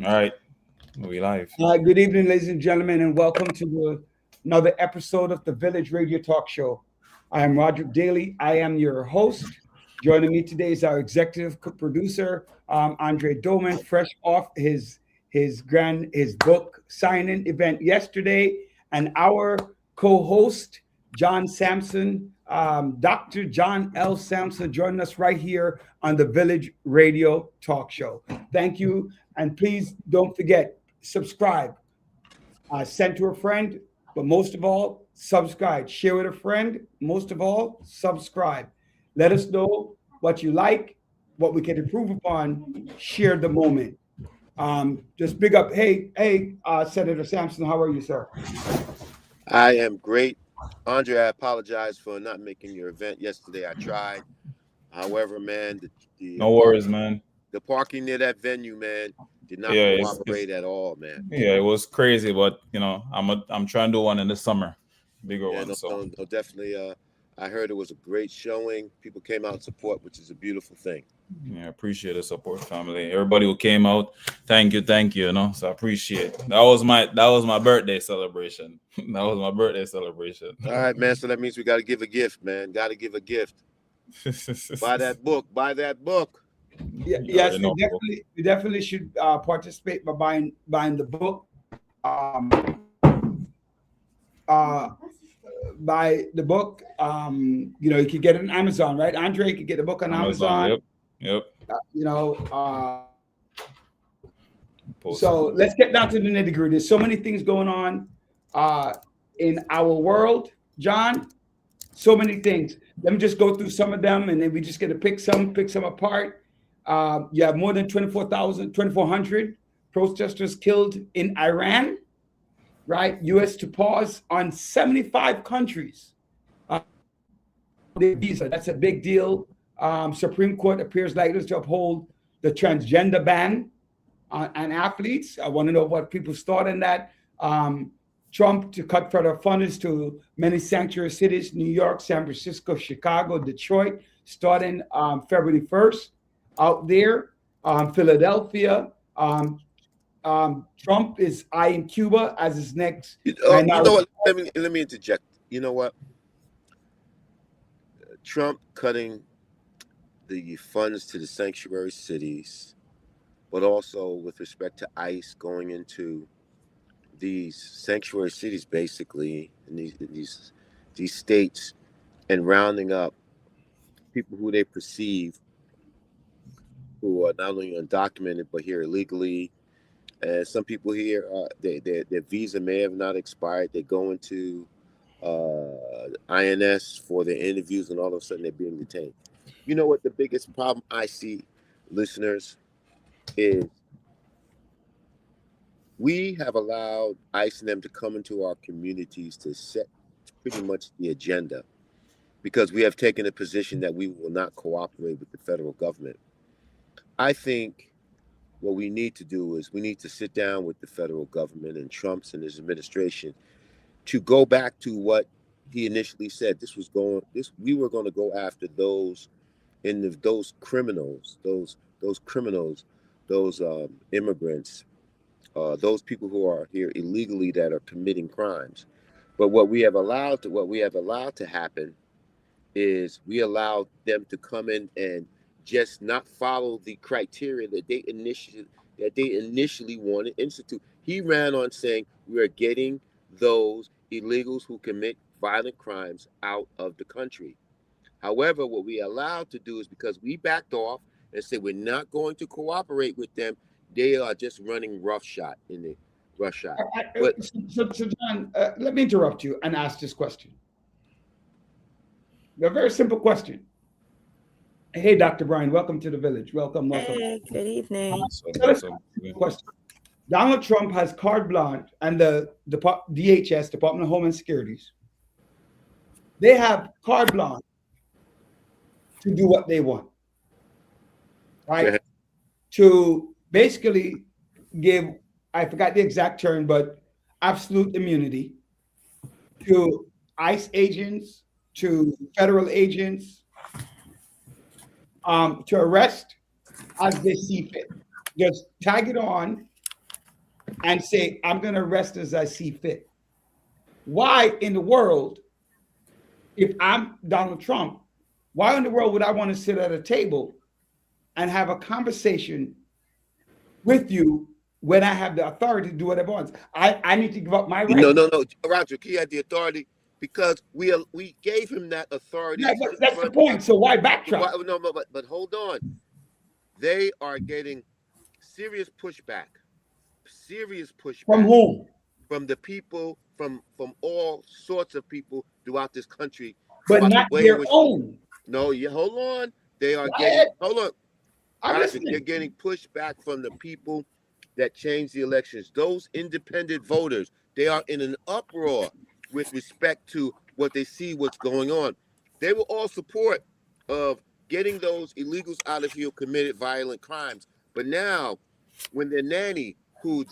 All right, we live. Good evening, ladies and gentlemen, and welcome to another episode of the Village Radio Talk Show. I am Roderick Daly. I am your host. Joining me today is our executive producer, Andre Doman, fresh off his book signing event yesterday, and our co-host, John Sampson, Dr. John L. Sampson, joining us right here on the Village Radio Talk Show. Thank you, and please don't forget subscribe, send to a friend, but most of all, subscribe. Share with a friend. Most of all, subscribe. Let us know what you like, what we can improve upon. Share the moment. Just big up. Hey, Senator Sampson, how are you, sir? I am great. Andre, I apologize for not making your event yesterday. I tried. However, man, No worries, man. the parking near that venue, man, did not Yeah, cooperate at all, man. yeah, it was crazy, but I'm trying to do one in the summer, bigger Yeah, one. no, So no, no, definitely. I heard it was a great showing. People came out and support, which is a beautiful thing. yeah, appreciate the support, family. Everybody who came out, thank you, thank you. So I appreciate. That was my birthday celebration. That was my birthday celebration. All right, man. So that means we got to give a gift, man. Got to give a gift. Buy that book. Buy that book. Yeah, You yes, already know. we definitely should participate by buying the book. Um, uh, buy the book. You could get it on Amazon, right? Andre could get the book on Amazon. Amazon. Yep. Uh, you know, uh, Post. so let's get down to the nitty gritty. There's so many things going on uh, in our world, John. So many things. Let me just go through some of them, and then we just get to pick some apart. You have more than 2,400 protesters killed in Iran, right? U.S. to pause on 75 countries. The visa, that's a big deal. Supreme Court appears likely to uphold the transgender ban on athletes. I want to know what people's thought on that. Trump to cut federal funds to many sanctuary cities, New York, San Francisco, Chicago, Detroit, starting February 1st. Out there, Philadelphia, Trump is eyeing Cuba as his next. You know what? Let me interject. You know what? Trump cutting the funds to the sanctuary cities, but also with respect to ICE going into these sanctuary cities, basically, in these states, and rounding up people who they perceive who are not only undocumented but here illegally. And some people here, their visa may have not expired. They go into INS for their interviews, and all of a sudden they're being detained. You know what the biggest problem I see, listeners, is we have allowed ICE and them to come into our communities to set pretty much the agenda because we have taken a position that we will not cooperate with the federal government. I think what we need to do is we need to sit down with the federal government and Trump's and his administration to go back to what he initially said. We were going to go after those criminals, those immigrants, those people who are here illegally that are committing crimes. But what we have allowed to happen is we allowed them to come in and just not follow the criteria that they initially wanted to institute. He ran on saying we are getting those illegals who commit violent crimes out of the country. However, what we allowed to do is because we backed off and said we're not going to cooperate with them, they are just running roughshod. But So John, let me interrupt you and ask this question. A very simple question. Hey, Dr. Brian, welcome to the village. Welcome. Hey, good evening. Question. Donald Trump has carte blanche, and the DHS, Department of Homeland Securities, they have carte blanche to do what they want, right? To basically give, I forgot the exact term, but absolute immunity to ICE agents, to federal agents, to arrest as they see fit. Just tag it on and say, I'm going to rest as I see fit. Why in the world, if I'm Donald Trump, why in the world would I want to sit at a table and have a conversation with you when I have the authority to do whatever I want? I need to give up my right. No, Roger. He had the authority because we gave him that authority. Yeah, that's the point. So why backtrack? But hold on. They are getting serious pushback. From whom? From the people, from all sorts of people throughout this country. But not their own. No, hold on. They are hold on. They're getting pushback from the people that changed the elections. Those independent voters, they are in an uproar with respect to what they see what's going on. They will all support of getting those illegals out of here who committed violent crimes. But now, when their nanny, who's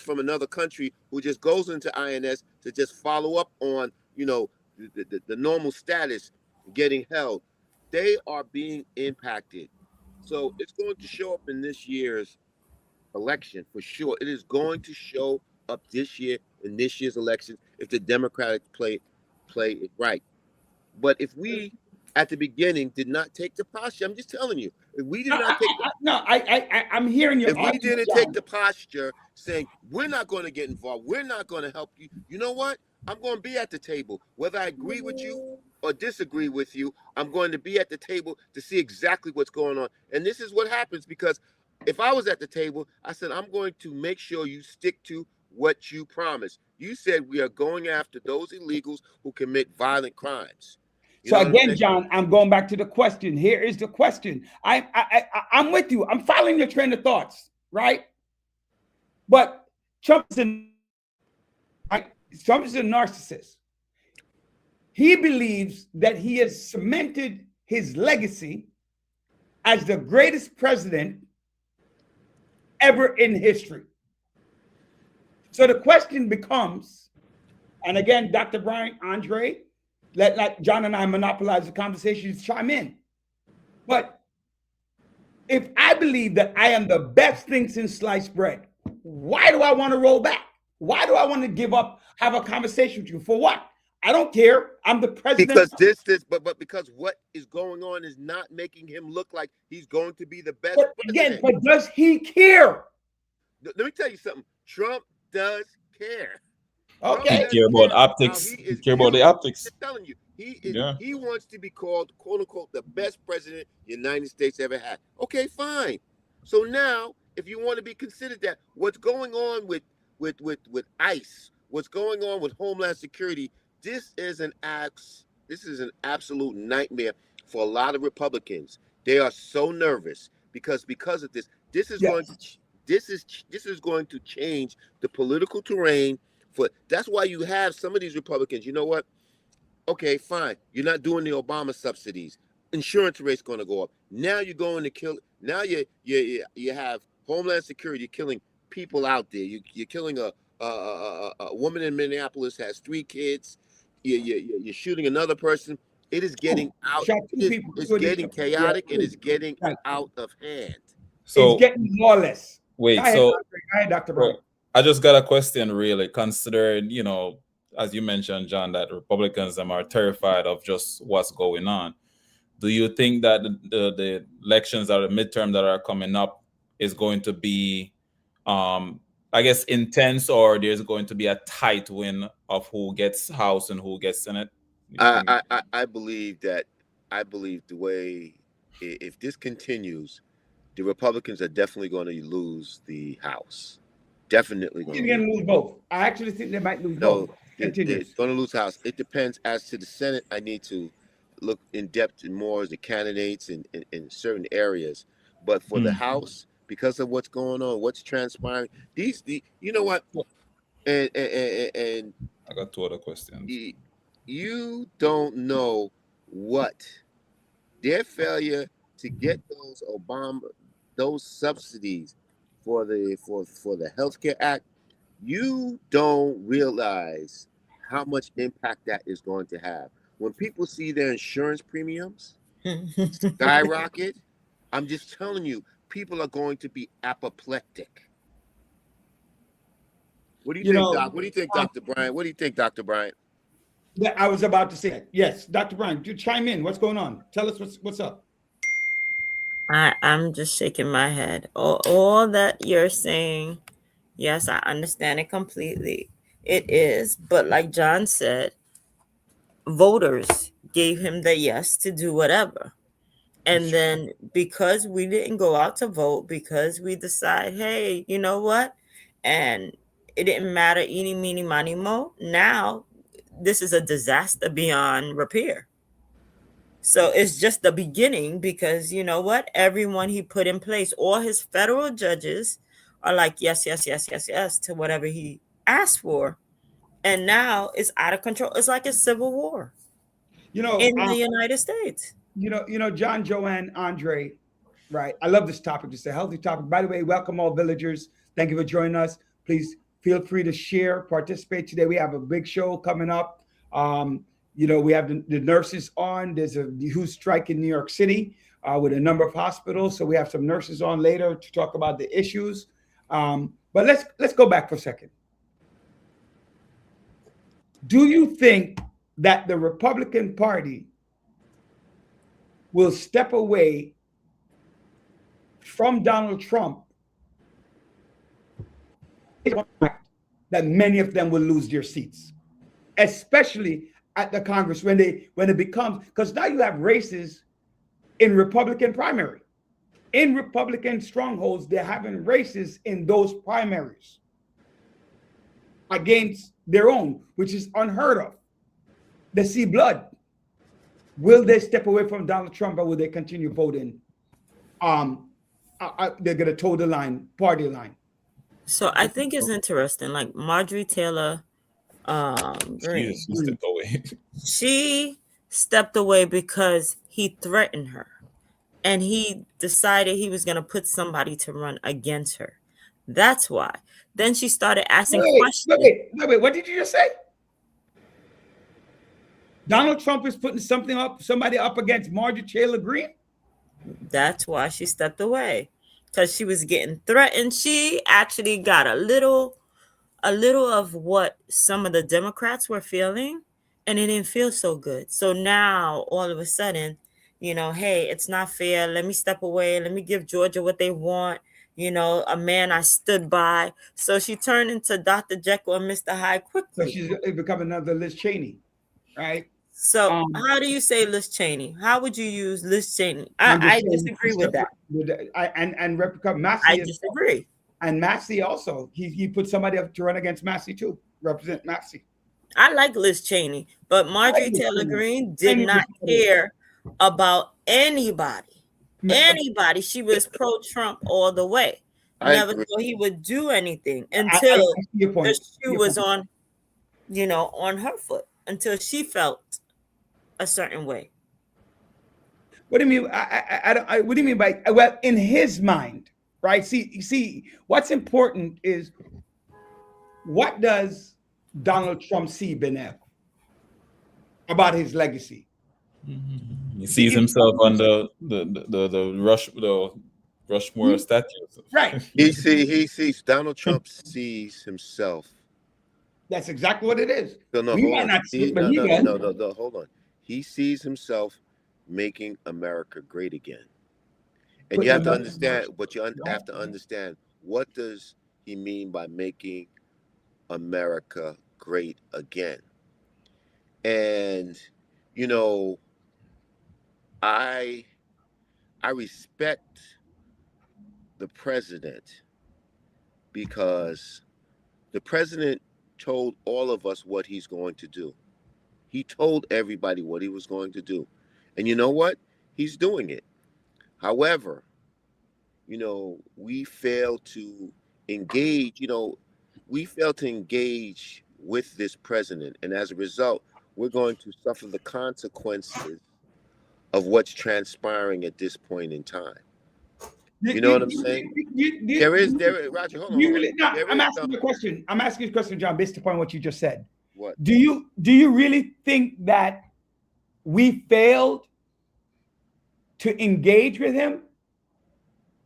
from another country, who just goes into INS to just follow up on, the normal status getting held, they are being impacted. So it's going to show up in this year's election for sure. It is going to show up this year in this year's election if the Democrats play it right. But if we at the beginning did not take the posture, I'm just telling you, if we did not take I'm hearing you. If we didn't take the posture saying we're not going to get involved, we're not going to help you, you know what? I'm going to be at the table. Whether I agree with you or disagree with you, I'm going to be at the table to see exactly what's going on. And this is what happens, because if I was at the table, I said, I'm going to make sure you stick to what you promised. You said we are going after those illegals who commit violent crimes. So again, John, I'm going back to the question. Here is the question. I'm with you. I'm following your train of thoughts, right? But Trump's a narcissist. He believes that he has cemented his legacy as the greatest president ever in history. So the question becomes, and again, Dr. Brian, Andre, let John and I monopolize the conversation, chime in. But if I believe that I am the best thing since sliced bread, why do I want to roll back? Why do I want to give up, have a conversation with you? For what? I don't care. I'm the president. Because but because what is going on is not making him look like he's going to be the best president. Again, but does he care? Let me tell you something. Trump does care. Okay. He care about optics. He care about the optics. I'm telling you, he wants to be called, quote unquote, the best president the United States ever had. Okay, fine. So now, if you want to be considered that, what's going on with ICE, what's going on with Homeland Security, this is an absolute nightmare for a lot of Republicans. They are so nervous because of this. This is going to change the political terrain. That's why you have some of these Republicans. You know what? Okay, fine. You're not doing the Obama subsidies. Insurance rates going to go up. Now you're going to kill. Now you have Homeland Security killing people out there. You're killing a woman in Minneapolis has 3 kids. You're shooting another person. It is getting out. It's getting chaotic and it's getting out of hand. So it's getting lawless. Wait, go ahead, Dr. Brown. I just got a question, really, considering, as you mentioned, John, that Republicans are terrified of just what's going on. Do you think that the elections or the midterm that are coming up is going to be, intense, or there's going to be a tight win of who gets House and who gets Senate? I believe the way, if this continues, the Republicans are definitely going to lose the House. Definitely going to lose both. I actually think they might lose both. They're going to lose House. It depends. As to the Senate, I need to look in depth and more as the candidates in certain areas. But for the House, because of what's going on, what's transpiring, you know what? And I got 2 other questions. You don't know what their failure to get those subsidies for the Healthcare Act. You don't realize how much impact that is going to have. When people see their insurance premiums skyrocket, I'm just telling you, people are going to be apoplectic. What do you, You think, know, Doc? What do you think, Dr. Bryant? What do you think, Dr. Bryant? I was about to say that. Yes, Dr. Bryant, you chime in. What's going on? Tell us what's up. I'm just shaking my head. All that you're saying, yes, I understand it completely. It is, but like John said, voters gave him the yes to do whatever. And then because we didn't go out to vote, because we decide, hey, you know what? And it didn't matter, eeny, meeny, miny, mo. Now, this is a disaster beyond repair. So it's just the beginning because you know what? Everyone he put in place, all his federal judges are like, yes, yes, yes, yes, yes to whatever he asked for. And now it's out of control. It's like a civil war You know, in the United States. John, Joanne, Andre, right? I love this topic. It's a healthy topic. By the way, welcome all villagers. Thank you for joining us. Please feel free to share, participate today. We have a big show coming up. We have the nurses on. There's a huge strike in New York City with a number of hospitals. So we have some nurses on later to talk about the issues. But let's go back for a second. Do you think that the Republican Party will step away from Donald Trump, that many of them will lose their seats, especially at the Congress when it becomes, because now you have races in Republican primary. In Republican strongholds, they're having races in those primaries against their own, which is unheard of. They see blood. Will they step away from Donald Trump or will they continue voting? They're going to toe the line, party line. So I think it's interesting. Like Marjorie Taylor Greene, she stepped away because he threatened her. And he decided he was going to put somebody to run against her. That's why. Then she started asking questions. Wait, what did you just say? Donald Trump is putting somebody up against Marjorie Taylor Greene? That's why she stepped away. Because she was getting threatened. She actually got a little of what some of the Democrats were feeling. And it didn't feel so good. So now, all of a sudden, hey, it's not fair. Let me step away. Let me give Georgia what they want. A man I stood by. So she turned into Dr. Jekyll and Mr. Hyde quickly. So she's become another Liz Cheney, right? So how do you say Liz Cheney? How would you use Liz Cheney? I disagree with that. And Massey. I disagree. And Massey also. He put somebody up to run against Massey too. Represent Massey. I like Liz Cheney, but Marjorie Taylor Greene did not care about anybody. She was pro-Trump all the way. Never thought he would do anything until the shoe was on, on her foot, until she felt a certain way. What do you mean? What do you mean by, well, in his mind, right? See, what's important is, what does Donald Trump see, Benev, about his legacy? He sees himself on the Rushmore statue. Right. He sees Donald Trump sees himself. That's exactly what it is. No, hold on. He sees himself making America great again. And you have to understand, what does he mean by making America great again? And I respect the president because the president told all of us what he's going to do. He told everybody what he was going to do. And you know what? He's doing it. However, we fail to engage, with this president. And as a result, we're going to suffer the consequences of what's transpiring at this point in time. You know what I'm saying? Roger, hold on. I'm asking you a question. I'm asking you a question, John, based upon what you just said. What? Do you really think that we failed to engage with him?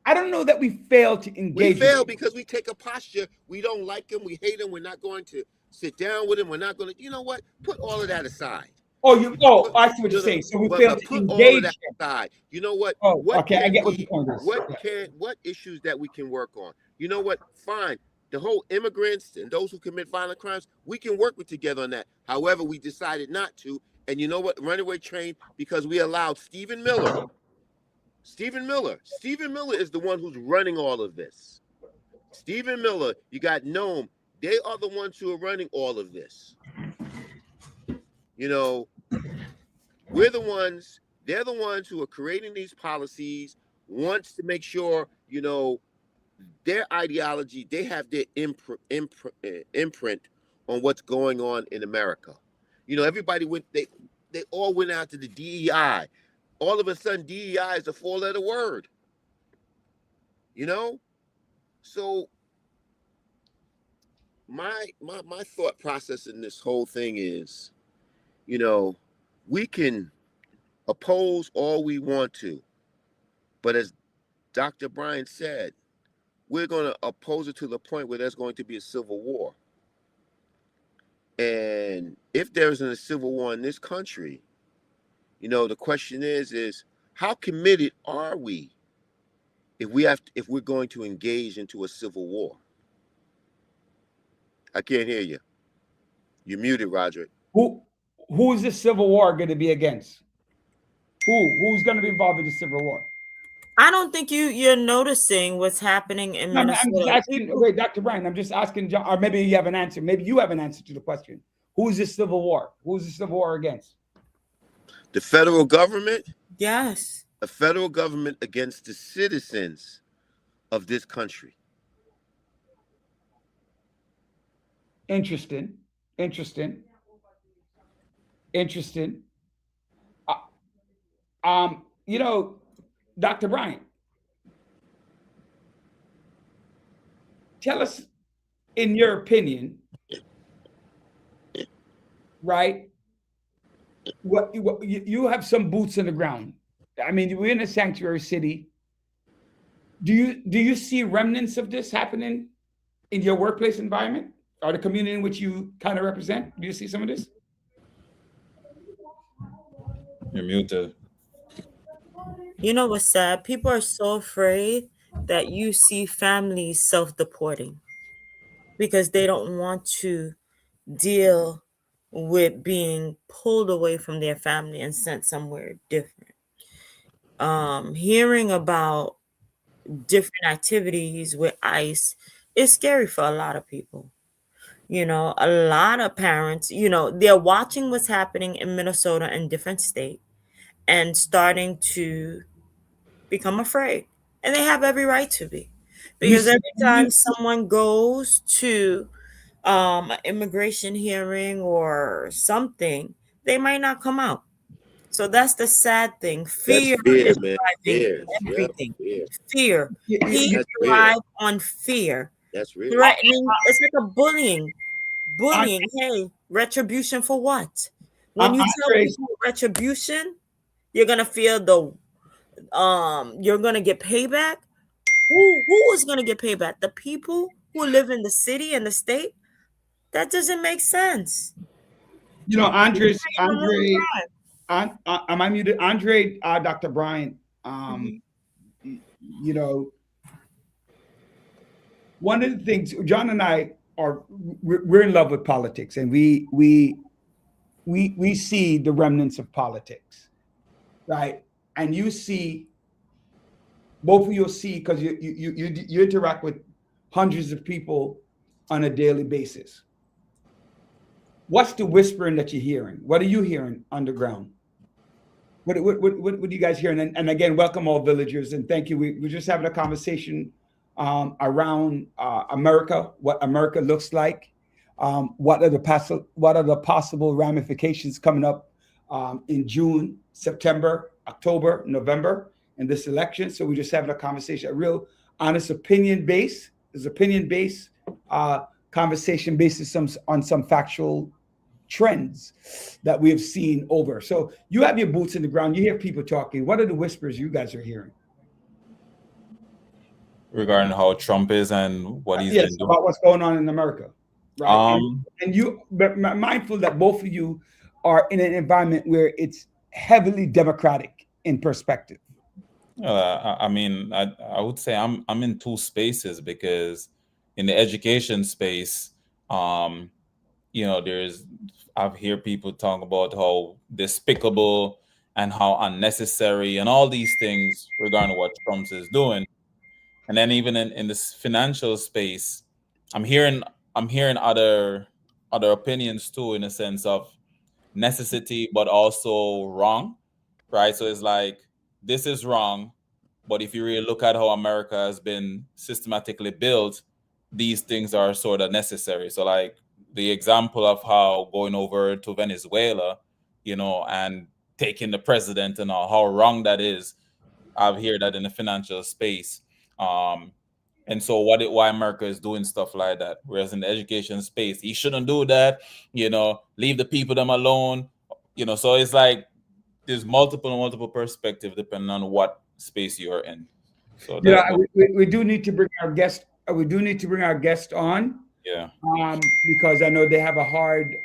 I don't know that we fail to We engage. fail because we take a posture. We don't like him. We hate him. We're not going to sit down with him. We're not going to, you know what? Put all of that aside. I see what you're saying. So we fail to put all of engage. that aside. You know what? Oh, what okay. I can get what we- the point is. what issues that we can work on? You know what? Fine. The whole immigrants and those who commit violent crimes, we can work with together on that. However, we decided not to. And you know what? Runaway train, because we allowed Stephen Miller. Stephen Miller is the one who's running all of this. Stephen Miller, you got Noam. They are the ones who are running all of this. You know, they're the ones who are creating these policies, wants to make sure, you know, their ideology, they have their imprint on what's going on in America. You know, everybody they all went after the DEI. All of a sudden, DEI is a 4-letter word. You know? So my thought process in this whole thing is, you know, we can oppose all we want to, but as Dr. Bryant said, we're going to oppose it to the point where there's going to be a civil war. And if there isn't a civil war in this country, you know, the question is how committed are we if we're going to engage into a civil war? I can't hear you. You're muted, Roderick. Who's the civil war going to be against? Who's going to be involved in the civil war? I don't think you're noticing what's happening in Minnesota. I'm just asking, wait, Dr. Bryant, I'm just asking John, or maybe you have an answer. Maybe you have an answer to the question. Who is this civil war? Who is the civil war against? The federal government? Yes. The federal government against the citizens of this country. Interesting. You know, Dr. Bryant, tell us, in your opinion, right? What you have some boots in the ground. I mean, we're in a sanctuary city. Do you see remnants of this happening in your workplace environment or the community in which you kind of represent? Do you see some of this? You're muted. You know what's sad? People are so afraid that you see families self-deporting because they don't want to deal with being pulled away from their family and sent somewhere different. Hearing about different activities with ICE is scary for a lot of people. You know, a lot of parents, you know, they're watching what's happening in Minnesota and different states and starting to become afraid. And they have every right to be. Because every time someone goes to an immigration hearing or something, they might not come out. So that's the sad thing. Fear is driving everything. Fear. He thrives on fear. That's real. Threatening. It's like a bullying. Hey, retribution for what? When you tell people retribution, you're gonna feel you're gonna get payback. Who is gonna get payback? The people who live in the city and the state? That doesn't make sense. You know, Andre, am I muted? Andre, Dr. Bryant, you know, one of the things, John and I we're in love with politics, and we see the remnants of politics, right? And you see, both of you see, because you interact with hundreds of people on a daily basis. What's the whispering that you're hearing? What are you hearing underground? What are you guys hearing? And again, welcome all villagers, and thank you. We're just having a conversation around America, what America looks like, what are the possible ramifications coming up in June, September, October, November in this election. So we're just having a conversation, a real honest opinion-based conversation based on some factual trends that we have seen over. So you have your boots in the ground. You hear people talking. What are the whispers you guys are hearing? regarding how Trump is and what he's yes, been doing? about what's going on in America, right? Um, And you, but mindful that both of you are in an environment where it's heavily democratic in perspective. I mean, I would say I'm in two spaces, because in the education space, there's I've hear people talk about how despicable and how unnecessary and all these things regarding what Trump is doing. And then even in this financial space, I'm hearing other opinions too, in a sense of necessity but also wrong, right? So it's like, this is wrong, but if you really look at how America has been systematically built, these things are sort of necessary. So like the example of how going over to Venezuela, and taking the president and all, how wrong that is. I've heard that in the financial space. And so why America is doing stuff like that, whereas in the education space, he shouldn't do that. Leave the people them alone. So it's like there's multiple perspective depending on what space you're in. So Yeah, that we do need to bring our guest. We do need to bring our guest on, yeah. because I know they have a hard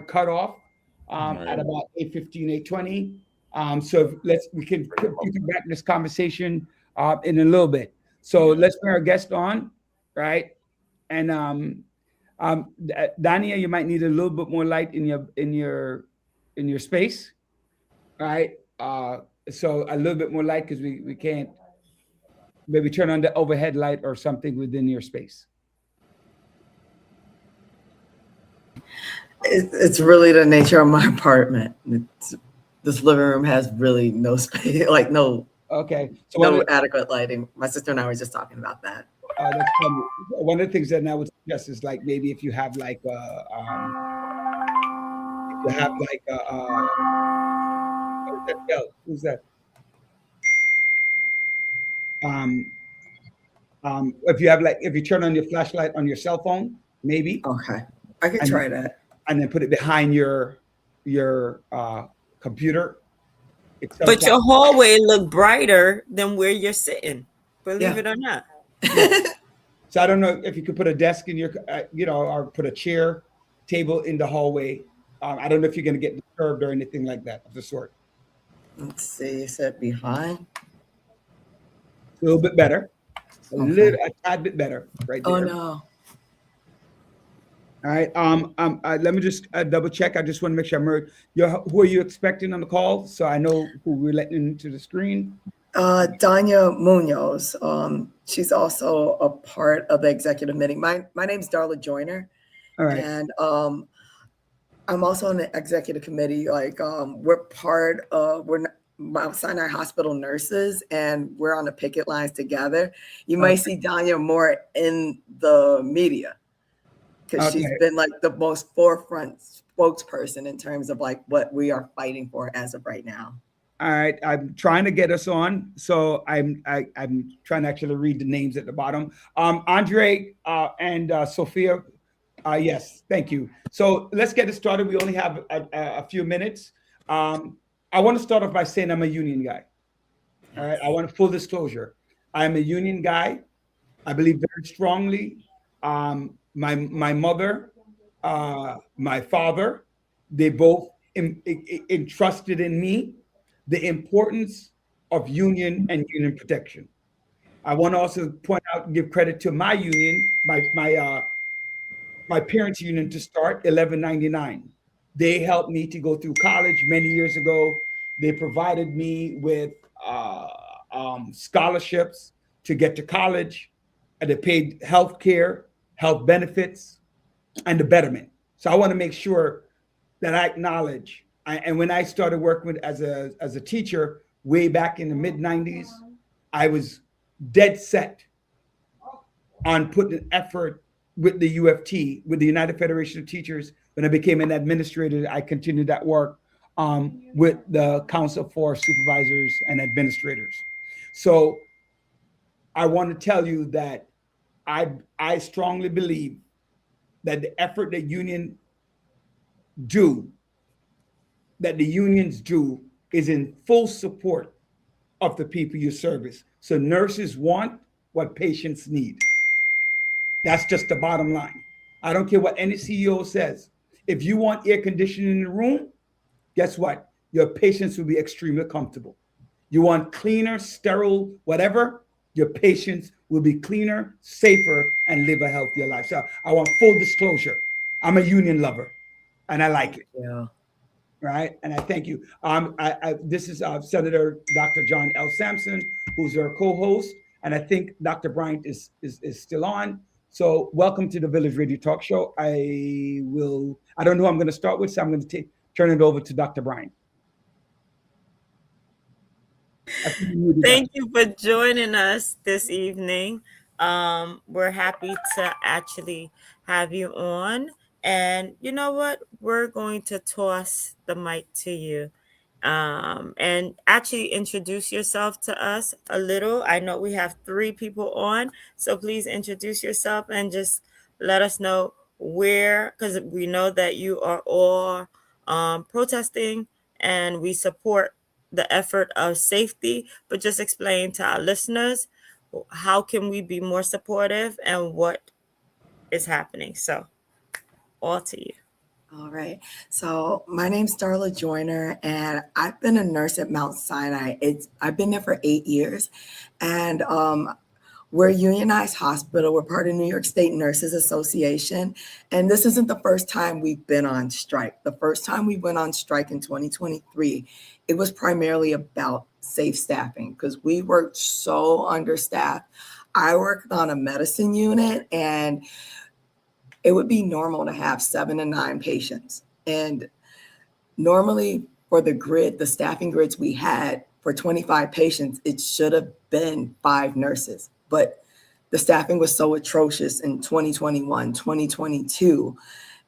cutoff Right. at about 8:15, 8:20. So we can come back to this conversation in a little bit. So let's bring our guest on, right? And Dania, you might need a little bit more light in your space, right? So a little bit more light, because we can't maybe turn on the overhead light or something within your space. It's really the nature of my apartment. This living room has really no space, like no adequate lighting. My sister and I were just talking about that. That's funny. One of the things that I would suggest is like maybe if you have like who's that? If you turn on your flashlight on your cell phone, maybe. Okay, I can try that. And then put it behind your computer. But your hallway look brighter than where you're sitting, believe it or not. So I don't know if you could put a desk in your, or put a chair, table in the hallway. I don't know if you're going to get disturbed or anything like that of the sort. Let's see. You said behind. A little bit better. A tad bit better, right there. Oh no. All right. Let me just double check. I just want to make sure I'm heard. Who are you expecting on the call? So I know who we're letting into the screen. Danya Munoz. She's also a part of the executive committee. My name's Darla Joyner. All right. And I'm also on the executive committee. Like we're Mount Sinai Hospital nurses, and we're on the picket lines together. You might see Danya more in the media, because she's been like the most forefront spokesperson in terms of like what we are fighting for as of right now. All right, I'm trying to get us on, so I'm trying to actually read the names at the bottom. Andre and Sophia, yes, thank you. So let's get it started. We only have a few minutes. I want to start off by saying I'm a union guy. All right, I want full disclosure. I'm a union guy. I believe very strongly. My mother, my father, they both entrusted in me the importance of union and union protection. I want to also point out, give credit to my union, my parents' union to start, 1199. They helped me to go through college many years ago. They provided me with scholarships to get to college, and they paid health care, health benefits, and the betterment. So I want to make sure that I acknowledge. And when I started working as a teacher way back in the mid-90s, I was dead set on putting an effort with the UFT, with the United Federation of Teachers. When I became an administrator, I continued that work with the Council for Supervisors and Administrators. So I want to tell you that I strongly believe that the effort that unions do is in full support of the people you service. So nurses want what patients need. That's just the bottom line. I don't care what any CEO says. If you want air conditioning in the room, guess what? Your patients will be extremely comfortable. You want cleaner, sterile, whatever, your patients will be cleaner, safer, and live a healthier life. So I want full disclosure. I'm a union lover, and I like it. Yeah. Right, and I thank you. This is Senator Dr. John L. Sampson, who's our co-host, and I think Dr. Bryant is still on. So welcome to the Village Radio Talk Show. I don't know who I'm going to start with, so I'm going to turn it over to Dr. Bryant. Thank you for joining us this evening. We're happy to actually have you on. And you know what? We're going to toss the mic to you and actually introduce yourself to us a little. I know we have 3 people on, so please introduce yourself and just let us know where, because we know that you are all protesting and we support the effort of safety, but just explain to our listeners how can we be more supportive and what is happening. So all to you. All right. So my name's Darla Joyner, and I've been a nurse at Mount Sinai. I've been there for 8 years, and we're a unionized hospital. We're part of New York State Nurses Association, and this isn't the first time we've been on strike. The first time we went on strike in 2023, it was primarily about safe staffing because we worked so understaffed. I worked on a medicine unit, and it would be normal to have 7 to 9 patients. And normally for the grid, the staffing grids we had for 25 patients, it should have been 5 nurses. But the staffing was so atrocious in 2021, 2022,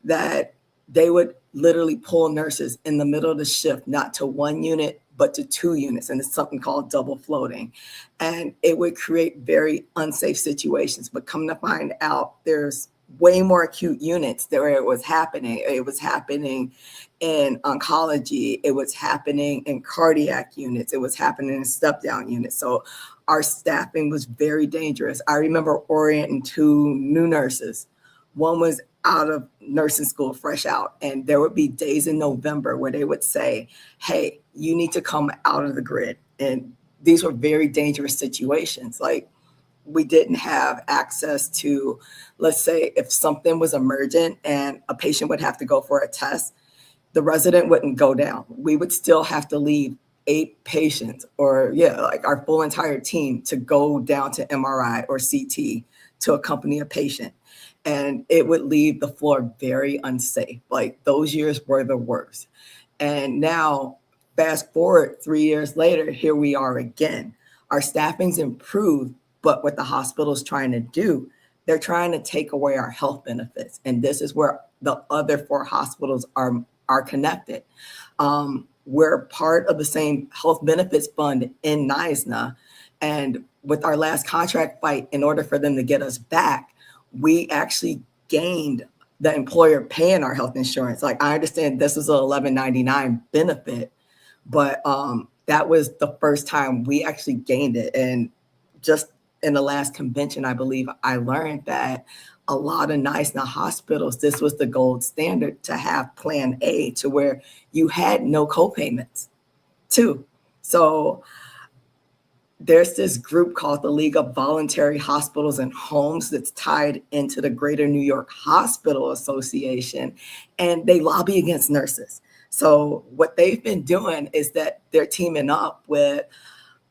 that they would literally pull nurses in the middle of the shift, not to 1 unit, but to 2 units. And it's something called double floating. And it would create very unsafe situations. But come to find out, there's way more acute units where it was happening. It was happening in oncology. It was happening in cardiac units. It was happening in step-down units. So our staffing was very dangerous. I remember orienting 2 new nurses. One was out of nursing school, fresh out. And there would be days in November where they would say, hey, you need to come out of the grid. And these were very dangerous situations. Like, we didn't have access to, let's say, if something was emergent and a patient would have to go for a test, the resident wouldn't go down. We would still have to leave 8 patients or like our full entire team to go down to MRI or CT to accompany a patient. And it would leave the floor very unsafe. Like, those years were the worst. And now fast forward 3 years later, here we are again. Our staffing's improved. But what the hospital's trying to do, they're trying to take away our health benefits. And this is where the other 4 hospitals are connected. We're part of the same health benefits fund in NYSNA. And with our last contract fight, in order for them to get us back, we actually gained the employer paying our health insurance. Like, I understand this is a $11.99 benefit, but that was the first time we actually gained it. And just in the last convention, I believe I learned that a lot of NYSNA hospitals, this was the gold standard to have Plan A, to where you had no co-payments too. So there's this group called the League of Voluntary Hospitals and Homes that's tied into the Greater New York Hospital Association, and they lobby against nurses. So what they've been doing is that they're teaming up with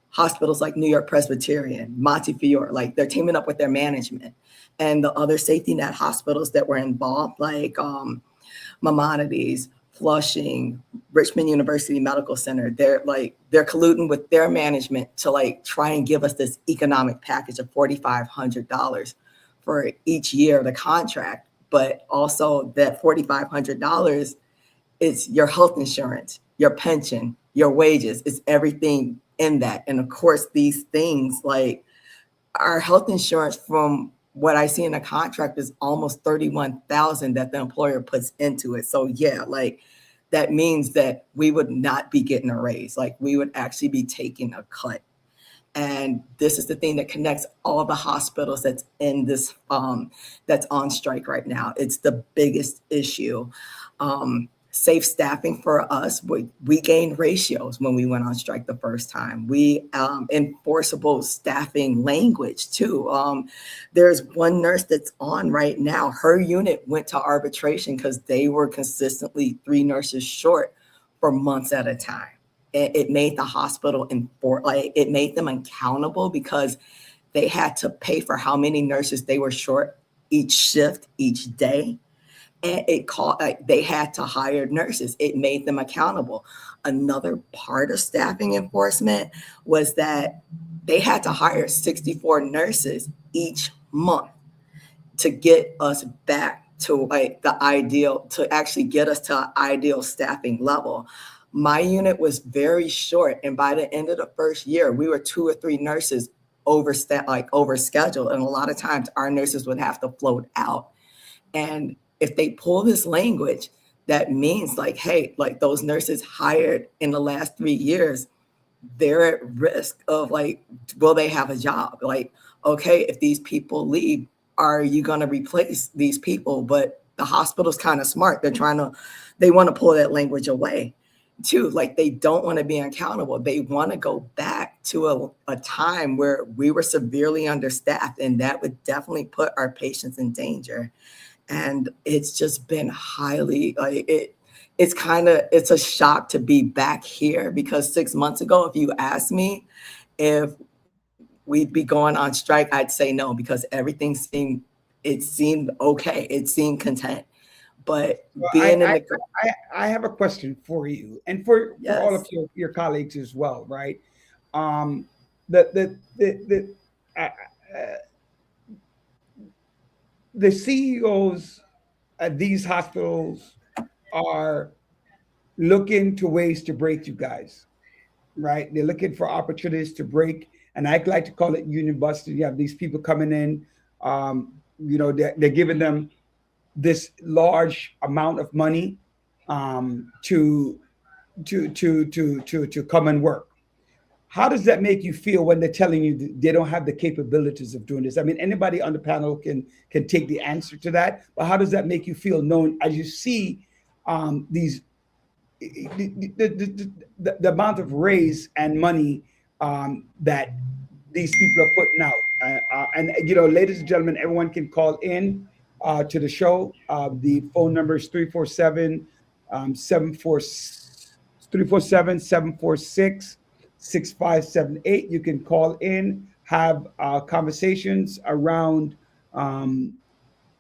hospitals like New York Presbyterian, Montefiore, like they're teaming up with their management, and the other safety net hospitals that were involved, like Maimonides, Flushing, Richmond University Medical Center. They're colluding with their management to like try and give us this economic package of $4,500 for each year of the contract. But also that $4,500 is your health insurance, your pension, your wages, it's everything in that. And of course, these things like our health insurance, from what I see in the contract, is almost $31,000 that the employer puts into it. So like that means that we would not be getting a raise. Like, we would actually be taking a cut. And this is the thing that connects all the hospitals that's in this, that's on strike right now. It's the biggest issue. Safe staffing for us, we gained ratios when we went on strike the first time. We enforceable staffing language too. There's one nurse that's on right now. Her unit went to arbitration because they were consistently 3 nurses short for months at a time. It made the hospital it made them accountable because they had to pay for how many nurses they were short each shift, each day. And they had to hire nurses. It made them accountable. Another part of staffing enforcement was that they had to hire 64 nurses each month to get us back to the ideal, to actually get us to an ideal staffing level. My unit was very short, and by the end of the first year, we were 2 or 3 nurses overscheduled, and a lot of times our nurses would have to float out. And if they pull this language, that means hey, those nurses hired in the last 3 years, they're at risk of will they have a job? Okay, if these people leave, are you going to replace these people? But the hospital's kind of smart. They want to pull that language away too. They don't want to be accountable. They want to go back to a time where we were severely understaffed, and that would definitely put our patients in danger. And it's just been highly it's a shock to be back here, because 6 months ago, if you asked me if we'd be going on strike, I'd say no, because everything seemed okay. It seemed content. But I have a question for you, and for all of your colleagues as well, right? The CEOs at these hospitals are looking to ways to break you guys, right? They're looking for opportunities to break, and I like to call it union busting. You have these people coming in, they're giving them this large amount of money to come and work. How does that make you feel when they're telling you they don't have the capabilities of doing this? I mean, anybody on the panel can take the answer to that, but how does that make you feel knowing as you see the amount of raise and money that these people are putting out? And ladies and gentlemen, everyone can call in to the show. The phone number is 347-746-6578. You can call in, have conversations around the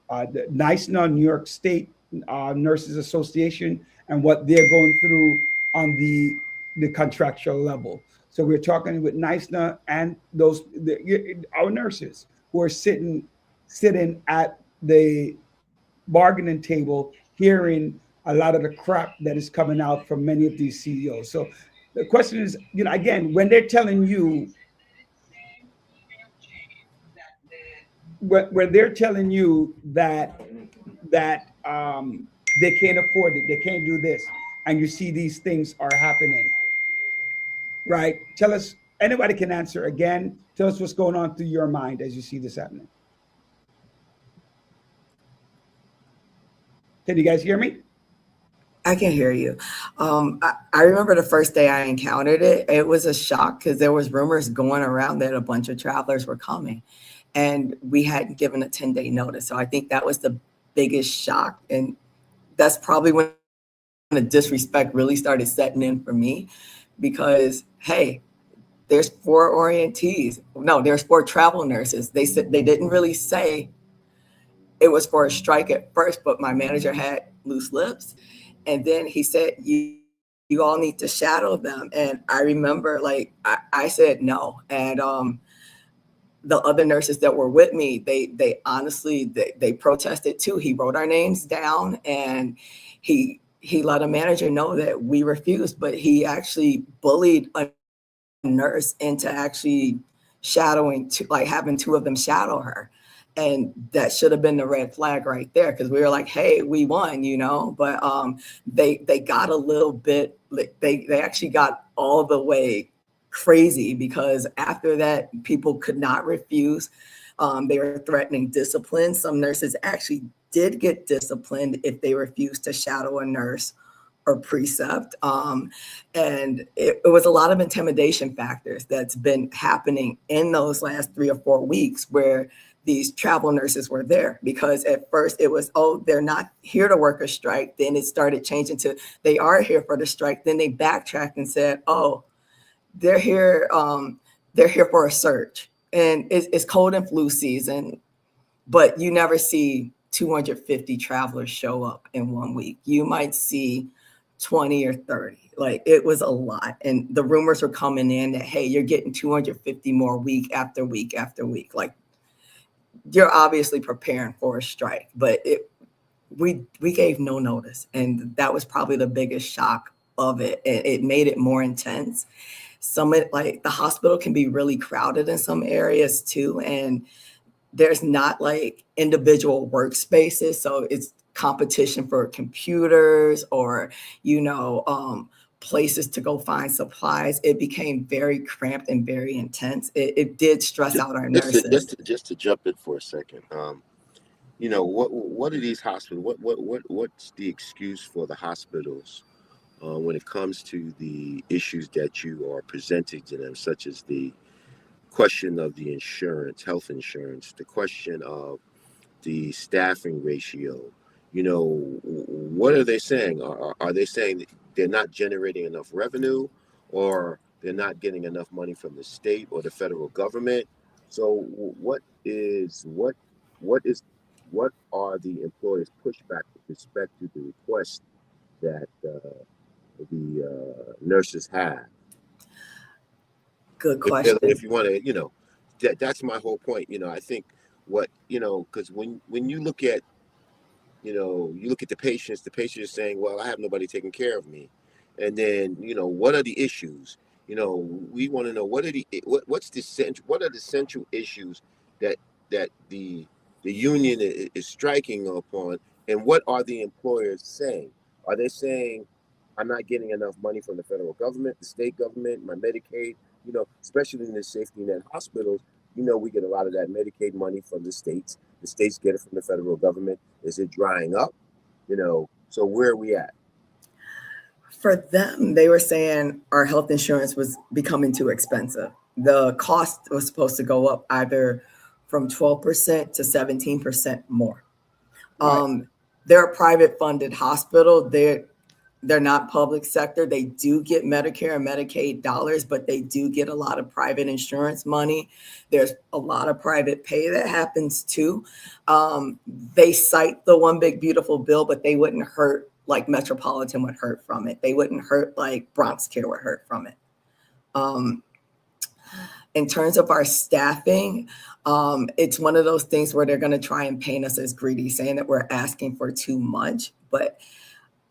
NYSNA, New York State Nurses Association, and what they're going through on the contractual level. So we're talking with NYSNA and our nurses who are sitting at the bargaining table, hearing a lot of the crap that is coming out from many of these CEOs. So the question is, again, when they're telling you, that they can't afford it, they can't do this, and you see these things are happening, right? Tell us, anybody can answer again. Tell us what's going on through your mind as you see this happening. Can you guys hear me? I can hear you. I remember the first day I encountered it, it was a shock because there was rumors going around that a bunch of travelers were coming, and we hadn't given a 10-day notice. So I think that was the biggest shock. And that's probably when the disrespect really started setting in for me, because, hey, there's 4 orientees. No, there's 4 travel nurses. They said they didn't really say it was for a strike at first, but my manager had loose lips. And then he said, you all need to shadow them. And I remember I said no. And the other nurses that were with me, they honestly, they protested too. He wrote our names down, and he let a manager know that we refused, but he actually bullied a nurse into actually shadowing, having 2 of them shadow her. And that should have been the red flag right there, because we were like, hey, we won, but they got a little bit, they actually got all the way crazy because after that, people could not refuse. They were threatening discipline. Some nurses actually did get disciplined if they refused to shadow a nurse or precept. And it was a lot of intimidation factors that's been happening in those last 3 or 4 weeks where these travel nurses were there, because at first it was, oh, they're not here to work a strike. Then it started changing to they are here for the strike. Then they backtracked and said, oh, they're here for a surge. And it's cold and flu season, but you never see 250 travelers show up in 1 week. You might see 20 or 30. Like, it was a lot. And the rumors were coming in that, hey, you're getting 250 more week after week after week. Like, you're obviously preparing for a strike, but we gave no notice. And that was probably the biggest shock of it. It made it more intense. Like the hospital can be really crowded in some areas too. And there's not like individual workspaces. So it's competition for computers or, places to go find supplies. It became very cramped and very intense. It did stress out our nurses. Just to jump in for a second. What are these hospitals? What's the excuse for the hospitals when it comes to the issues that you are presenting to them, such as the question of the insurance, health insurance, the question of the staffing ratio? What are they saying? Are they saying that they're not generating enough revenue, or they're not getting enough money from the state or the federal government? So what are the employers' pushback with respect to the request that the nurses have? Good question. If you want to, that's my whole point. I think because when you look at, you look at the patients is saying, well, I have nobody taking care of me. And then, what are the issues? We want to know what are the central issues that the union is striking upon, and what are the employers saying? Are they saying, I'm not getting enough money from the federal government, the state government, my Medicaid, especially in the safety net hospitals, we get a lot of that Medicaid money from the states. The states get it from the federal government. Is it drying up? So where are we at? For them, they were saying our health insurance was becoming too expensive. The cost was supposed to go up either from 12% to 17% more. Right. They're a private funded hospital. They're not public sector. They do get Medicare and Medicaid dollars, but they do get a lot of private insurance money. There's a lot of private pay that happens too. They cite the one big beautiful bill, but they wouldn't hurt like Metropolitan would hurt from it. They wouldn't hurt like Bronx Care would hurt from it. In terms of our staffing, it's one of those things where they're going to try and paint us as greedy, saying that we're asking for too much, but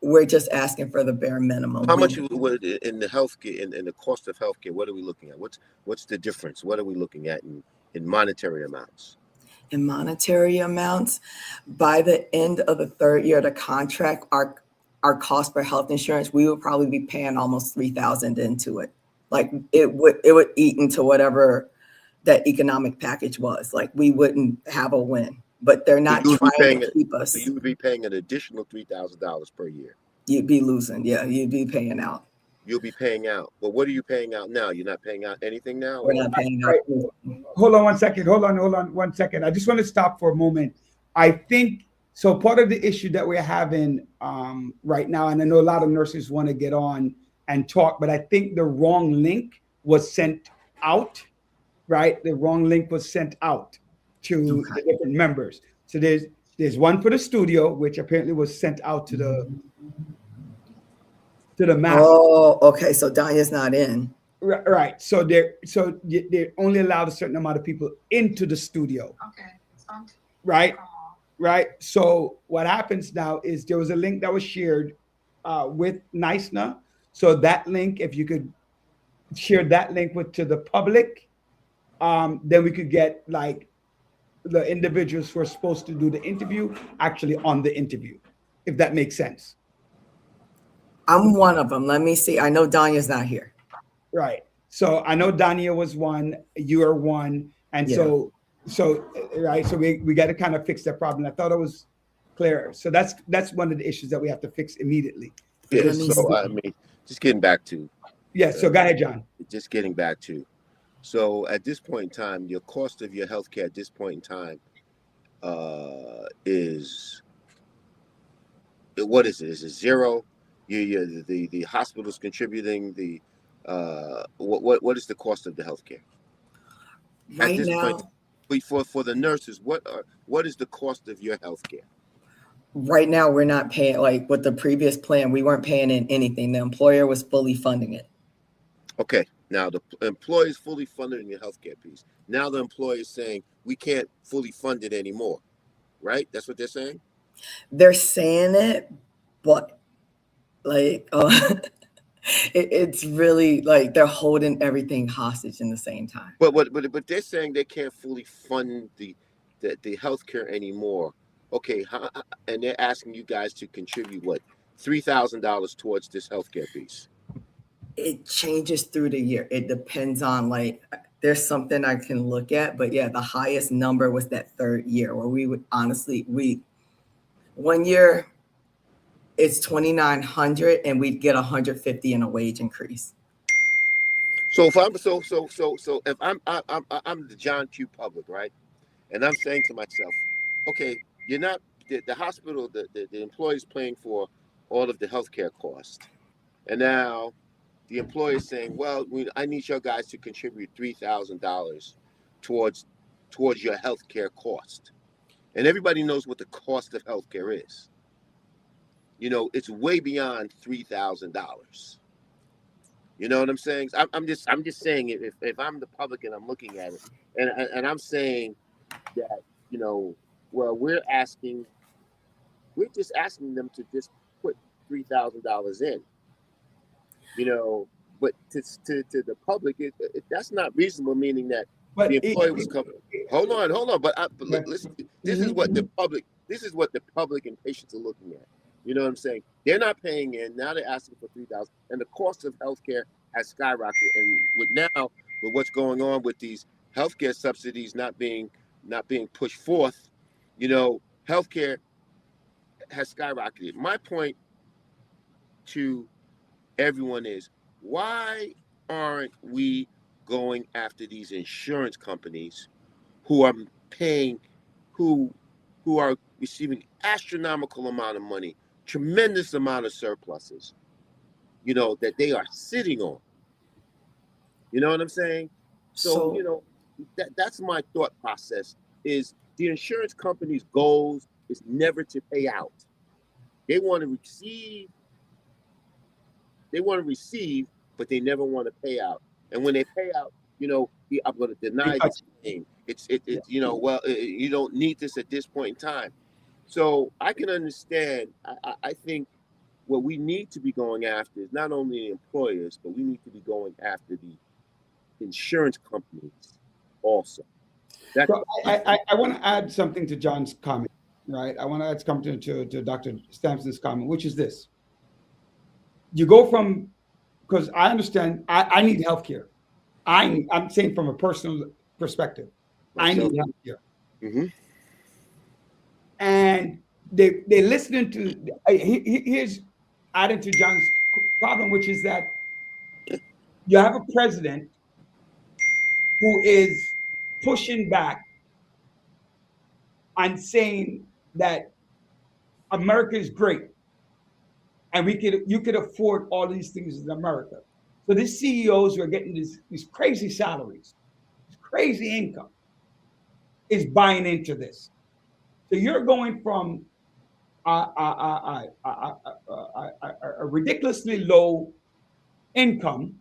we're just asking for the bare minimum. How much in the healthcare, in the cost of healthcare, what are we looking at? What's the difference? What are we looking at in monetary amounts? In monetary amounts, by the end of the third year of the contract, our cost for health insurance, we would probably be paying almost $3,000 into it. Like it would eat into whatever that economic package was. Like we wouldn't have a win. But they're not trying to keep us. So you would be paying an additional $3,000 per year. You'd be losing. Yeah, you'd be paying out. You'll be paying out. But what are you paying out now? You're not paying out anything now? We're not paying out. Right. Hold on 1 second. Hold on 1 second. I just want to stop for a moment. I think, so part of the issue that we're having right now, and I know a lot of nurses want to get on and talk, but I think the wrong link was sent out, right? The wrong link was sent out to the different members. So there's one for the studio, which apparently was sent out to the master. Oh, okay. So Danya's not in. Right. So they only allowed a certain amount of people into the studio. Okay. Right. Right. So what happens now is there was a link that was shared with NICENA. So that link, if you could share that link to the public, then we could get like the individuals who are supposed to do the interview actually on the interview, if that makes sense. I'm one of them. Let me see. I know Danya's not here. Right. So I know Dania was one, you are one, and Yeah. so right. So we got to kind of fix that problem. I thought it was clear. So that's one of the issues that we have to fix immediately. Yeah. Let me So I mean, just getting back to Yeah. So go ahead, John. So at this point in time, your cost of your healthcare at this point in time is what is it? Is it zero? The hospital's contributing the what is the cost of the healthcare at Right this now, point? For the nurses, what is the cost of your healthcare? right now we're not paying, like with the previous plan, we weren't paying in anything. The employer was fully funding it. Okay, now the employer is fully funded in your healthcare piece. Now the employer is saying we can't fully fund it anymore, right? That's what they're saying. They're saying it, but like it's really like they're holding everything hostage in the same time. But they're saying they can't fully fund the healthcare anymore. Okay, and they're asking you guys to contribute what, $3,000 towards this healthcare piece. It changes through the year. It depends on, like, there's something I can look at, but yeah, the highest number was that third year where we would honestly, one year it's 2,900 and we'd get 150 in a wage increase. So if I'm if I'm the John Q. Public, right, and I'm saying to myself, okay, you're not the hospital, the employee's paying for all of the healthcare costs, and now the employer is saying, well, I need your guys to contribute $3,000 towards your healthcare cost, and everybody knows what the cost of healthcare is. You know, it's way beyond $3,000. You know what I'm saying? I'm just saying, if I'm the public and I'm looking at it, and I'm saying that, you know, well, we're just asking them to just put $3,000 in, you know, but to the public, that's not reasonable. Meaning that the employer was coming. Hold on, but listen, this is what the public and patients are looking at. You know what I'm saying? They're not paying in. Now they're asking for $3,000, and the cost of healthcare has skyrocketed. And with what's going on with these healthcare subsidies not being pushed forth, you know, healthcare has skyrocketed. My point to everyone is, why aren't we going after these insurance companies who are paying, who are receiving astronomical amount of money, tremendous amount of surpluses, you know, that they are sitting on? You know what I'm saying? So you know, that's my thought process. Is the insurance company's goals is never to pay out. They want to receive, but they never want to pay out. And when they pay out, you know, I'm going to deny this thing. It's you know, well, you don't need this at this point in time. So I can understand. I think what we need to be going after is not only employers, but we need to be going after the insurance companies also. So I want to add something to John's comment, right? I want to add something to Dr. Stampson's comment, which is this. You go from, because I understand, I need healthcare. I'm saying from a personal perspective, I need healthcare. Mm-hmm. And they listening to, here's adding to John's problem, which is that you have a president who is pushing back and saying that America is great and you could afford all these things in America. So these CEOs who are getting these crazy salaries, this crazy income, is buying into this. So you're going from a ridiculously low income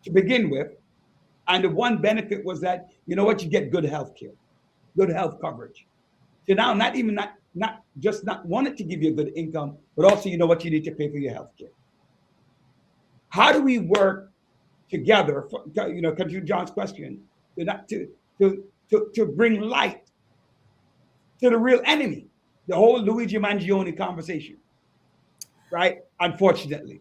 to begin with, and the one benefit was that, you know what, you get good health care, good health coverage. So now not just wanting to give you a good income, but also, you know what, you need to pay for your health care. How do we work together, you know, come to John's question, to bring light to the real enemy, the whole Luigi Mangione conversation, right? Unfortunately,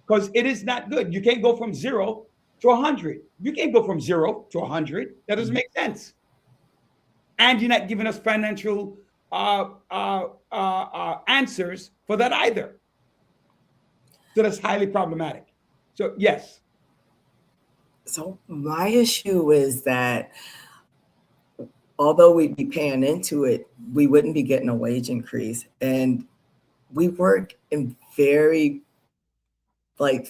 because it is not good. You can't go from 0 to 100. You can't go from 0 to 100. That doesn't make sense. And you're not giving us financial answers for that either. So that's highly problematic. So yes. So my issue is that although we'd be paying into it, we wouldn't be getting a wage increase. And we work in very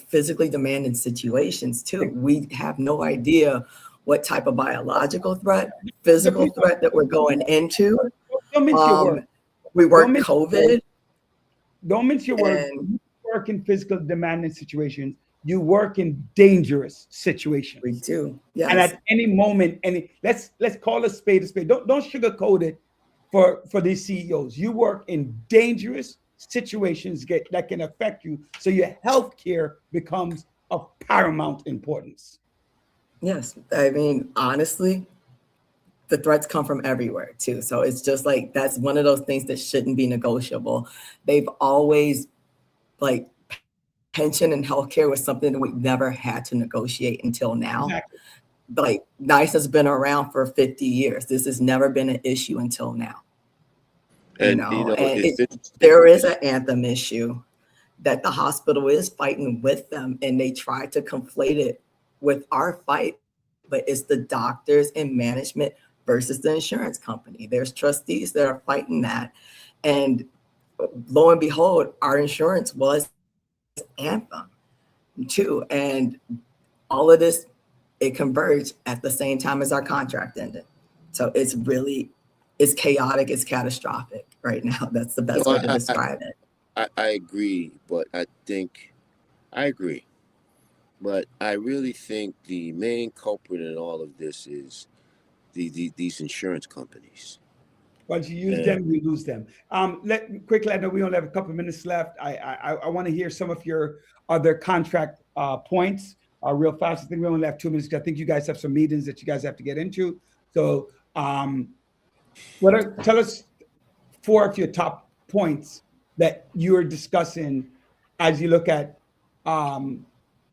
physically demanding situations too. We have no idea what type of biological threat, physical threat that we're going into. Don't mince your word. We work COVID. Don't mince your word. You work in physical demanding situations. You work in dangerous situations. We do. Yes. And at any moment, let's call a spade a spade. Don't sugarcoat it for these CEOs. You work in dangerous situations that can affect you. So your health care becomes of paramount importance. Yes. I mean, honestly, the threats come from everywhere too. So it's just that's one of those things that shouldn't be negotiable. They've always pension and healthcare was something that we never had to negotiate until now. Exactly. NICE has been around for 50 years. This has never been an issue until now. And there is an Anthem issue that the hospital is fighting with them, and they try to conflate it with our fight, but it's the doctors and management versus the insurance company. There's trustees that are fighting that. And lo and behold, our insurance was Anthem too. And all of this, it converged at the same time as our contract ended. So it's chaotic, it's catastrophic right now. That's the best way to describe it. I agree, but I agree. But I really think the main culprit in all of this is these insurance companies. Once you use them, we lose them. Quickly, I know we only have a couple of minutes left. I want to hear some of your other contract points real fast. I think we only have 2 minutes because I think you guys have some meetings that you guys have to get into. So tell us 4 of your top points that you are discussing as you look at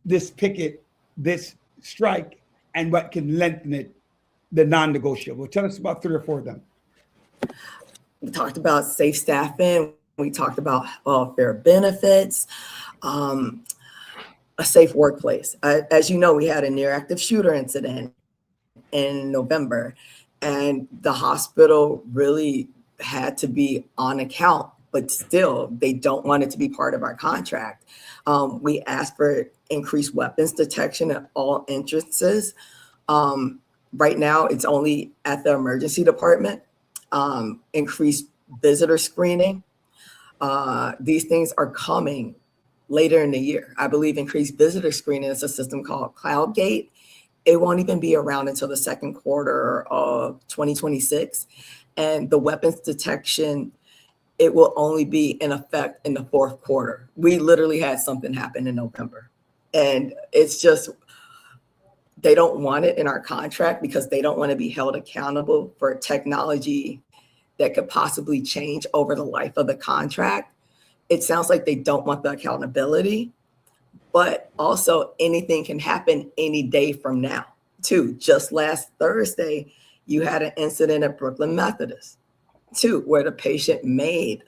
this picket, this strike, and what can lengthen it, the non-negotiable. Tell us about 3 or 4 of them. We talked about safe staffing. We talked about fair benefits, a safe workplace. As you know, we had a near active shooter incident in November, and the hospital really had to be on account, but still they don't want it to be part of our contract. We asked for increased weapons detection at all entrances. Right now, it's only at the emergency department. Increased visitor screening. These things are coming later in the year. I believe increased visitor screening is a system called CloudGate. It won't even be around until the second quarter of 2026. And the weapons detection, it will only be in effect in the fourth quarter. We literally had something happen in November. And it's just, they don't want it in our contract because they don't want to be held accountable for technology that could possibly change over the life of the contract. It sounds like they don't want the accountability, but also anything can happen any day from now too. Just last Thursday, you had an incident at Brooklyn Methodist too, where the patient made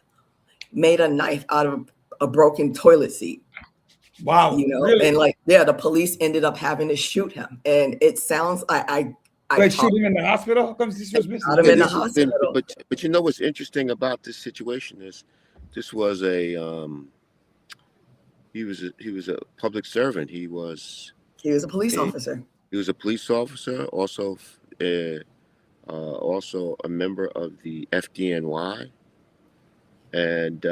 a knife out of a broken toilet seat. Wow. Really? And the police ended up having to shoot him. And it sounds I shoot him in the hospital? How comes this was missing? Shot him in the hospital. But you know what's interesting about this situation is this was he was a public servant. He was a police officer. He was a police officer, also a member of the FDNY. And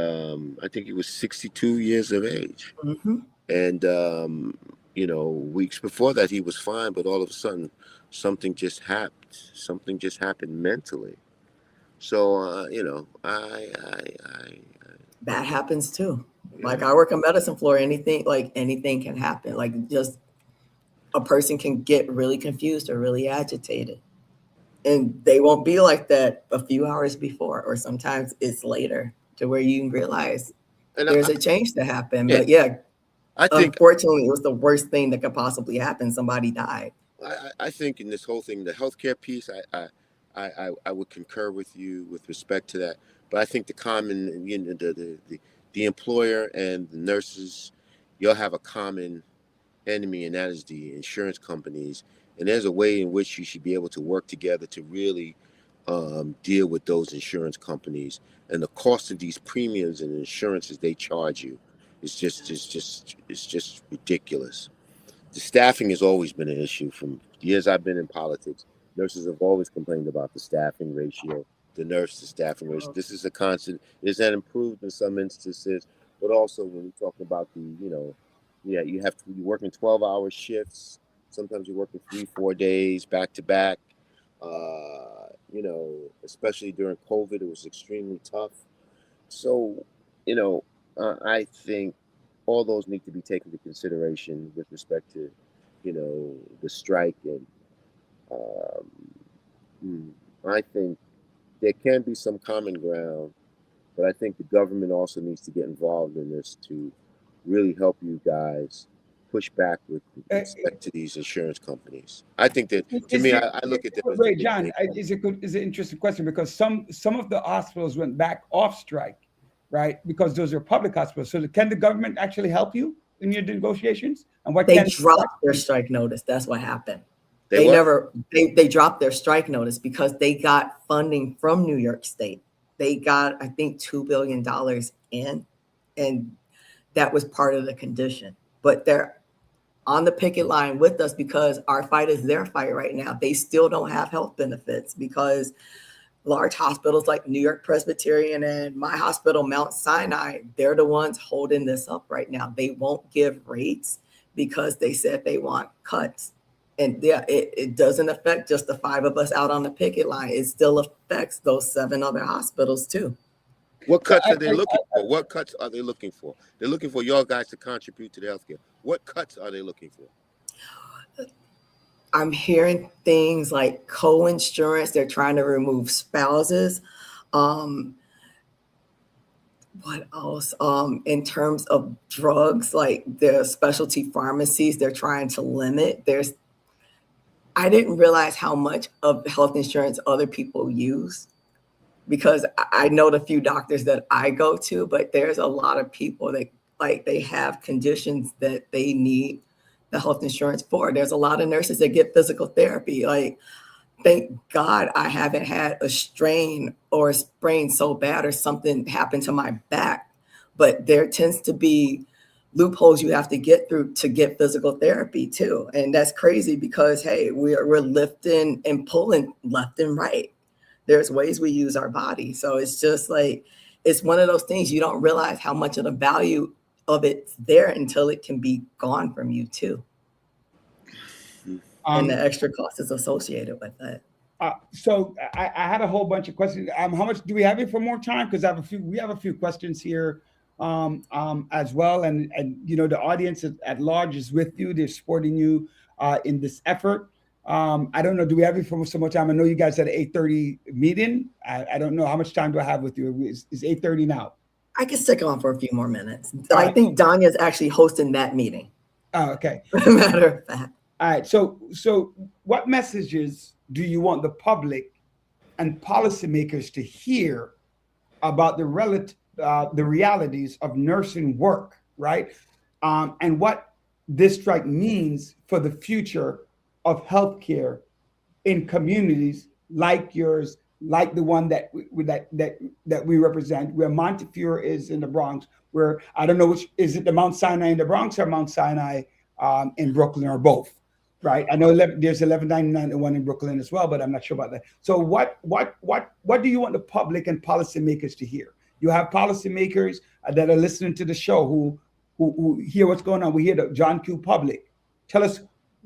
I think he was 62 years of age. Mm-hmm. And, weeks before that, he was fine. But all of a sudden, something just happened. Something just happened mentally. So, that happens too. Yeah. I work on medicine floor. Anything can happen. Just a person can get really confused or really agitated. And they won't be like that a few hours before, or sometimes it's later to where you realize there's a change to happen. Yeah. But yeah. I think unfortunately, it was the worst thing that could possibly happen. Somebody died. I think in this whole thing, the healthcare piece, I would concur with you with respect to that. But I think the common, you know, the employer and the nurses, you'll have a common enemy, and that is the insurance companies. And there's a way in which you should be able to work together to really deal with those insurance companies. And the cost of these premiums and insurances they charge you is just ridiculous. The staffing has always been an issue from years I've been in politics. Nurses have always complained about the staffing ratio, the nurse to staffing ratio. This is a constant. Is that improved in some instances? But also when we talk about the, you know, yeah, you're working 12-hour shifts. Sometimes you're working 3-4 days back to back. You know, especially during COVID, it was extremely tough. So, you know, I think all those need to be taken into consideration with respect to, you know, the strike. And I think there can be some common ground, but I think the government also needs to get involved in this to really help you guys push back with respect to these insurance companies. I think that, to me, I look at them as Wait, John, is an interesting question, because some of the hospitals went back off strike, right? Because those are public hospitals. So can the government actually help you in your negotiations? And what They dropped their strike notice. That's what happened. They dropped their strike notice because they got funding from New York State. They got, I think, $2 billion in, and that was part of the condition. But they're on the picket line with us because our fight is their fight right now. They still don't have health benefits because large hospitals like New York Presbyterian and my hospital, Mount Sinai, they're the ones holding this up right now. They won't give rates because they said they want cuts. And yeah, it doesn't affect just the 5 of us out on the picket line. It still affects those 7 other hospitals too. What cuts are they looking for? What cuts are they looking for? They're looking for y'all guys to contribute to the healthcare. What cuts are they looking for? I'm hearing things like co-insurance. They're trying to remove spouses. What else? In terms of drugs, like the specialty pharmacies, they're trying to limit. I didn't realize how much of health insurance other people use, because I know the few doctors that I go to, but there's a lot of people that they have conditions that they need the health insurance for. There's a lot of nurses that get physical therapy. Like, thank God I haven't had a strain or a sprain so bad or something happened to my back, but there tends to be loopholes you have to get through to get physical therapy too. And that's crazy because, hey, we're lifting and pulling left and right. There's ways we use our body. So it's just like, it's one of those things you don't realize how much of the value of it's there until it can be gone from you too. And the extra cost is associated with that. So I had a whole bunch of questions. How much do we have here for more time? Because we have a few questions here as well. And you know, the audience at large is with you. They're supporting you in this effort. I don't know. Do we have you for so much time? I know you guys had an 8:30 meeting. I don't know how much time do I have with you. It's 8:30 now. I can stick on for a few more minutes. I think Danya's actually hosting that meeting. Oh, okay. Matter of fact. All right. So what messages do you want the public and policymakers to hear about the realities of nursing work, right? And what this strike means for the future of healthcare in communities like yours, like the one that we represent, where Montefiore is in the Bronx, where I don't know which is it, the Mount Sinai in the Bronx or Mount Sinai in Brooklyn, or both, right? I know there's 1199 and one in Brooklyn as well, but I'm not sure about that. So what do you want the public and policymakers to hear? You have policymakers that are listening to the show who hear what's going on. We hear the John Q. Public. Tell us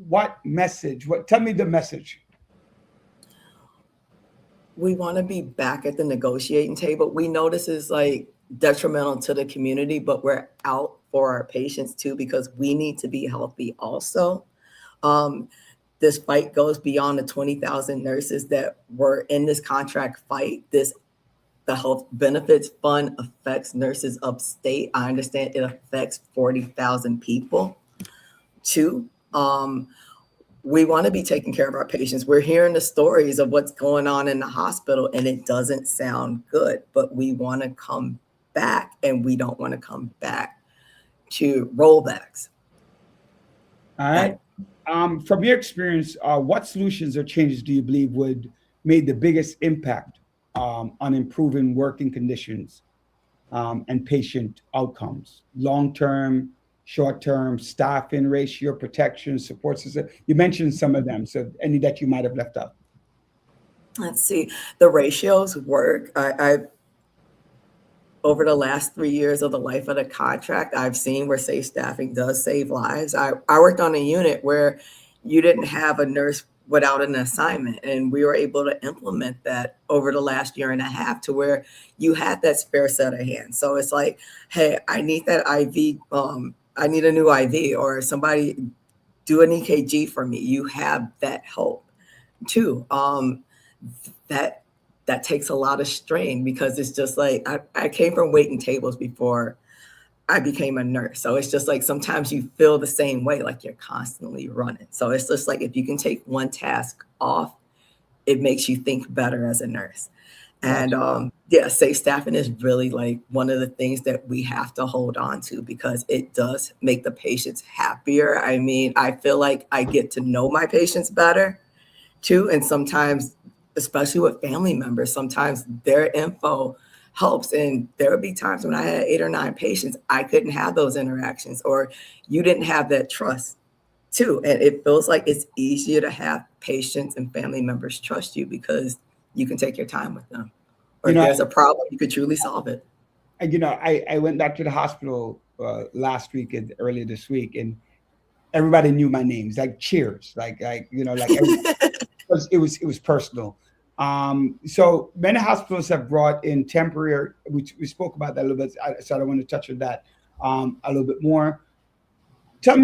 what message. Tell me the message. We want to be back at the negotiating table. We know this is like detrimental to the community, but we're out for our patients too, because we need to be healthy also. This fight goes beyond the 20,000 nurses that were in this contract fight. This the health benefits fund affects nurses upstate. I understand it affects 40,000 people too. We want to be taking care of our patients. We're hearing the stories of what's going on in the hospital, and it doesn't sound good, but we want to come back, and we don't want to come back to rollbacks. All right. From your experience, what solutions or changes do you believe would make the biggest impact on improving working conditions and patient outcomes? Long-term, short-term, staffing ratio, protection, support system. You mentioned some of them, so any that you might have left out. Let's see. The ratios work. I over the last 3 years of the life of the contract, I've seen where safe staffing does save lives. I worked on a unit where you didn't have a nurse without an assignment, and we were able to implement that over the last year and a half to where you had that spare set of hands. So it's like, hey, I need that IV, I need a new IV, or somebody do an EKG for me. You have that help too. That takes a lot of strain, because it's just like, I came from waiting tables before I became a nurse. So it's just like, sometimes you feel the same way, like you're constantly running. So it's just like, if you can take one task off, it makes you think better as a nurse. And safe staffing is really like one of the things that we have to hold on to, because it does make the patients happier. I mean, I feel like I get to know my patients better too. And sometimes, especially with family members, sometimes their info helps. And there would be times when I had 8 or 9 patients, I couldn't have those interactions, or you didn't have that trust too. And it feels like it's easier to have patients and family members trust you, because you can take your time with them. Or if there's a problem, you could truly solve it. I went back to the hospital last week and earlier this week, and everybody knew my names, like cheers, like it was personal. So many hospitals have brought in temporary, we spoke about that a little bit, so I don't want to touch on that a little bit more. Talk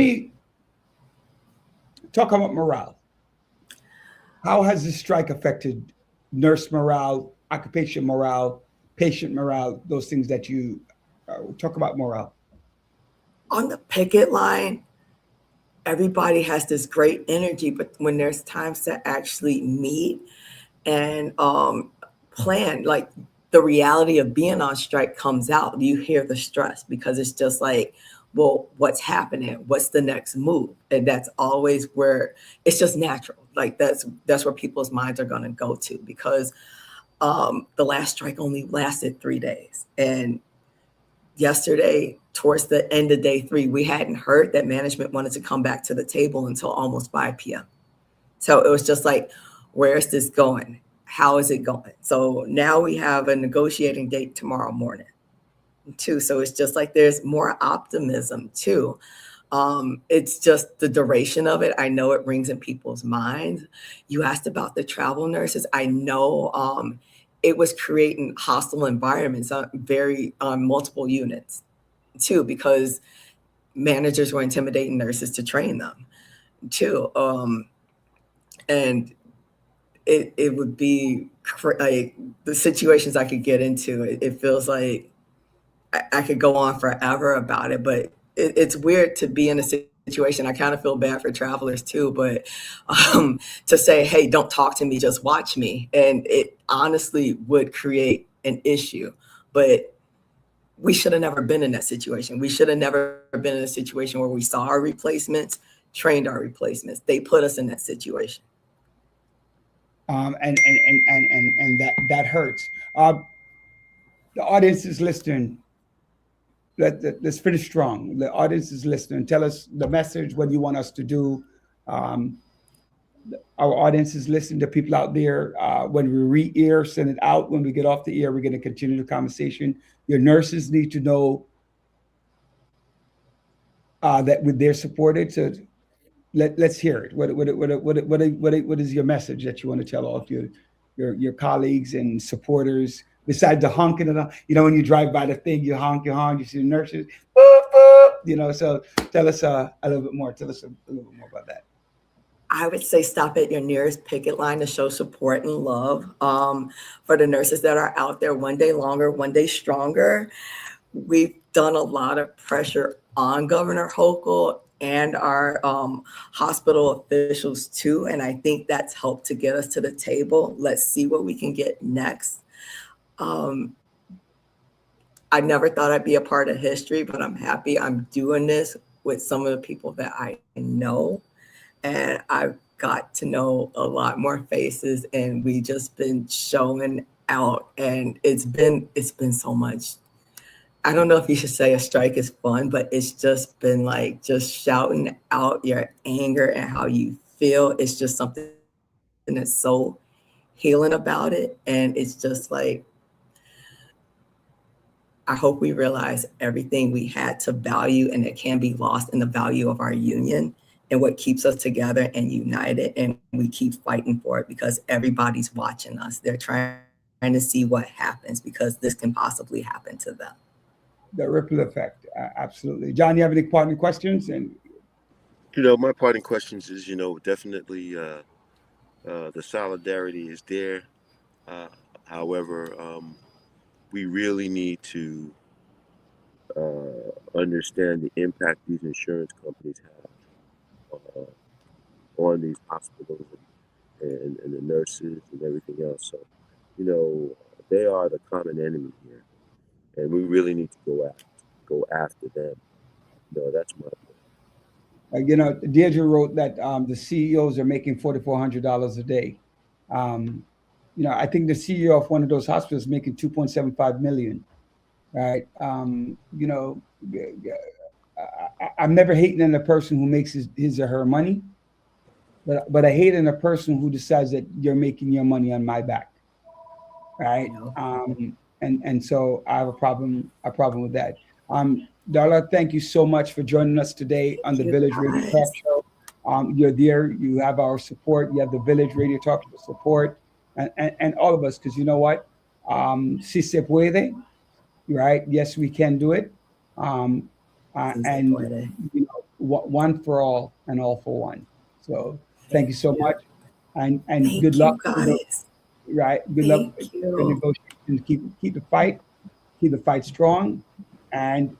about morale. How has this strike affected nurse morale, occupation morale, patient morale, those things that you talk about morale? On the picket line, everybody has this great energy, but when there's times to actually meet and plan, like the reality of being on strike comes out. You hear the stress, because it's just like, well, what's happening? What's the next move? And that's always where it's just natural. Like that's where people's minds are going to go to, because the last strike only lasted 3 days. And yesterday, towards the end of day 3, we hadn't heard that management wanted to come back to the table until almost 5 p.m. So it was just like, where is this going? How is it going? So now we have a negotiating date tomorrow morning too. So it's just like, there's more optimism too. It's just the duration of it. I know it rings in people's minds. You asked about the travel nurses. I know it was creating hostile environments on multiple units too, because managers were intimidating nurses to train them too. And it would be like the situations I could get into. It feels like I could go on forever about it, but it's weird to be in a situation. I kind of feel bad for travelers too, but to say, hey, don't talk to me, just watch me. And it honestly would create an issue, but we should have never been in that situation. We should have never been in a situation where we saw our replacements, trained our replacements. They put us in that situation. And that hurts. The audience is listening. Let's finish strong. The audience is listening. Tell us the message, what you want us to do. Our audience is listening to people out there. When we re-air, send it out. When we get off the air, we're going to continue the conversation. Your nurses need to know that they're supported. So let's hear it. What is your message that you want to tell all of your colleagues and supporters? Besides the honking, when you drive by the thing, you honk, you see the nurses, boop, boop, so tell us a little bit more. Tell us a little bit more about that. I would say stop at your nearest picket line to show support and love for the nurses that are out there one day longer, one day stronger. We've done a lot of pressure on Governor Hochul and our hospital officials too. And I think that's helped to get us to the table. Let's see what we can get next. I never thought I'd be a part of history, but I'm happy I'm doing this with some of the people that I know. And I've got to know a lot more faces, and we just been showing out, and it's been so much. I don't know if you should say a strike is fun, but it's just been like just shouting out your anger and how you feel. It's just something that's so healing about it. And it's just like, I hope we realize everything we had to value and it can be lost in the value of our union and what keeps us together and united. And we keep fighting for it because everybody's watching us. They're trying to see what happens because this can possibly happen to them. The ripple effect, absolutely. John, you have any parting questions? And my parting questions is, definitely the solidarity is there. However, we really need to understand the impact these insurance companies have on these hospitals and the nurses and everything else. So, they are the common enemy here. And we really need to go after them. That's my point. Deirdre wrote that the CEOs are making $4,400 a day. I think the CEO of one of those hospitals is making $2.75 million. Right? I'm never hating on a person who makes his or her money, but I hate on a person who decides that you're making your money on my back. Right? And so I have a problem with that. Darla, thank you so much for joining us today on the Village Radio Talk Show. You're there. You have our support. You have the Village Radio Talk Show support, and all of us. Because you know what, si se puede, right? Yes, we can do it. And one for all and all for one. So thank you so much, and good luck, guys. Right? Good luck in negotiations. Keep the fight strong, and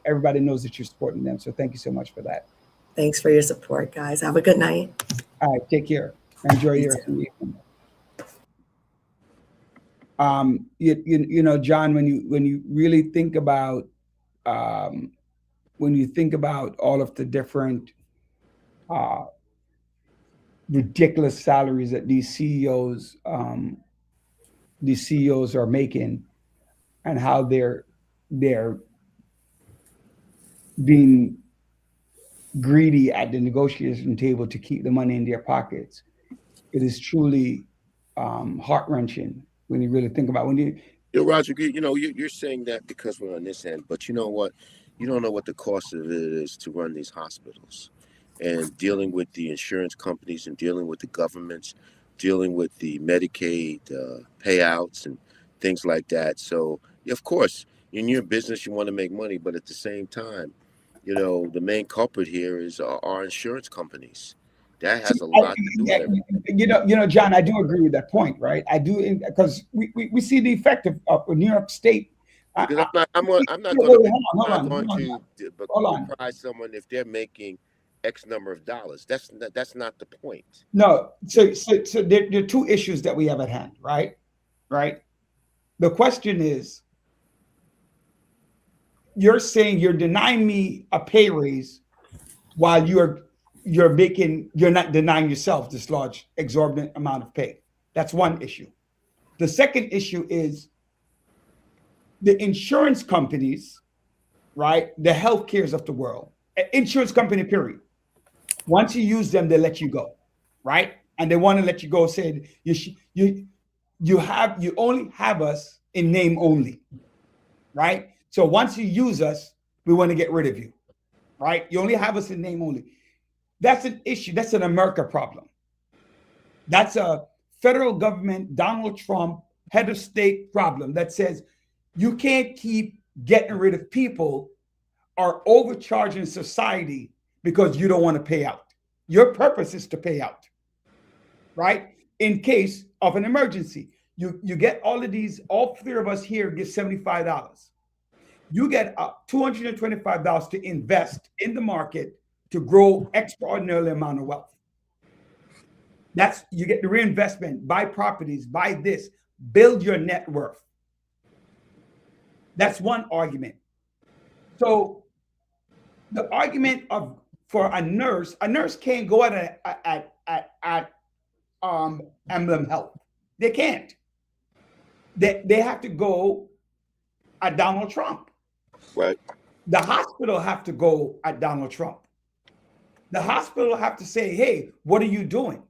everybody knows that you're supporting them. So thank you so much for that. Thanks for your support, guys. Have a good night. All right, take care. Enjoy your evening. John, when you really think about all of the different ridiculous salaries that these CEOs are making, and how they're being greedy at the negotiation table to keep the money in their pockets, it is truly heart-wrenching when you really think about Roger, you're saying that because we're on this end, but you know what? You don't know what the cost of it is to run these hospitals, and dealing with the insurance companies and dealing with the governments, dealing with the Medicaid payouts and things like that. So, of course, in your business, you want to make money, but at the same time, the main culprit here is our insurance companies. That has a lot to do with it. John, I do agree with that point, right? I do, because we see the effect of New York State. Because I'm not going to prize someone if they're making X number of dollars. That's not the point. No. So there are two issues that we have at hand, right? Right. The question is, you're saying you're denying me a pay raise while you're not denying yourself this large exorbitant amount of pay. That's one issue. The second issue is the insurance companies, right? The healthcares of the world, insurance company, period. Once you use them, they let you go, right? And they want to let you go, saying you only have us in name only, right? So once you use us, we want to get rid of you, right? You only have us in name only. That's an issue. That's an America problem. That's a federal government, Donald Trump, head of state problem that says you can't keep getting rid of people or overcharging society because you don't want to pay out. Your purpose is to pay out, right? In case of an emergency. You get all of these, all three of us here get $75. You get $225 to invest in the market to grow extraordinary amount of wealth. You get the reinvestment, buy properties, buy this, build your net worth. That's one argument. So the argument for a nurse can't go at Emblem Health. They can't. They have to go at Donald Trump. Right. The hospital have to go at Donald Trump. The hospital have to say, hey, what are you doing?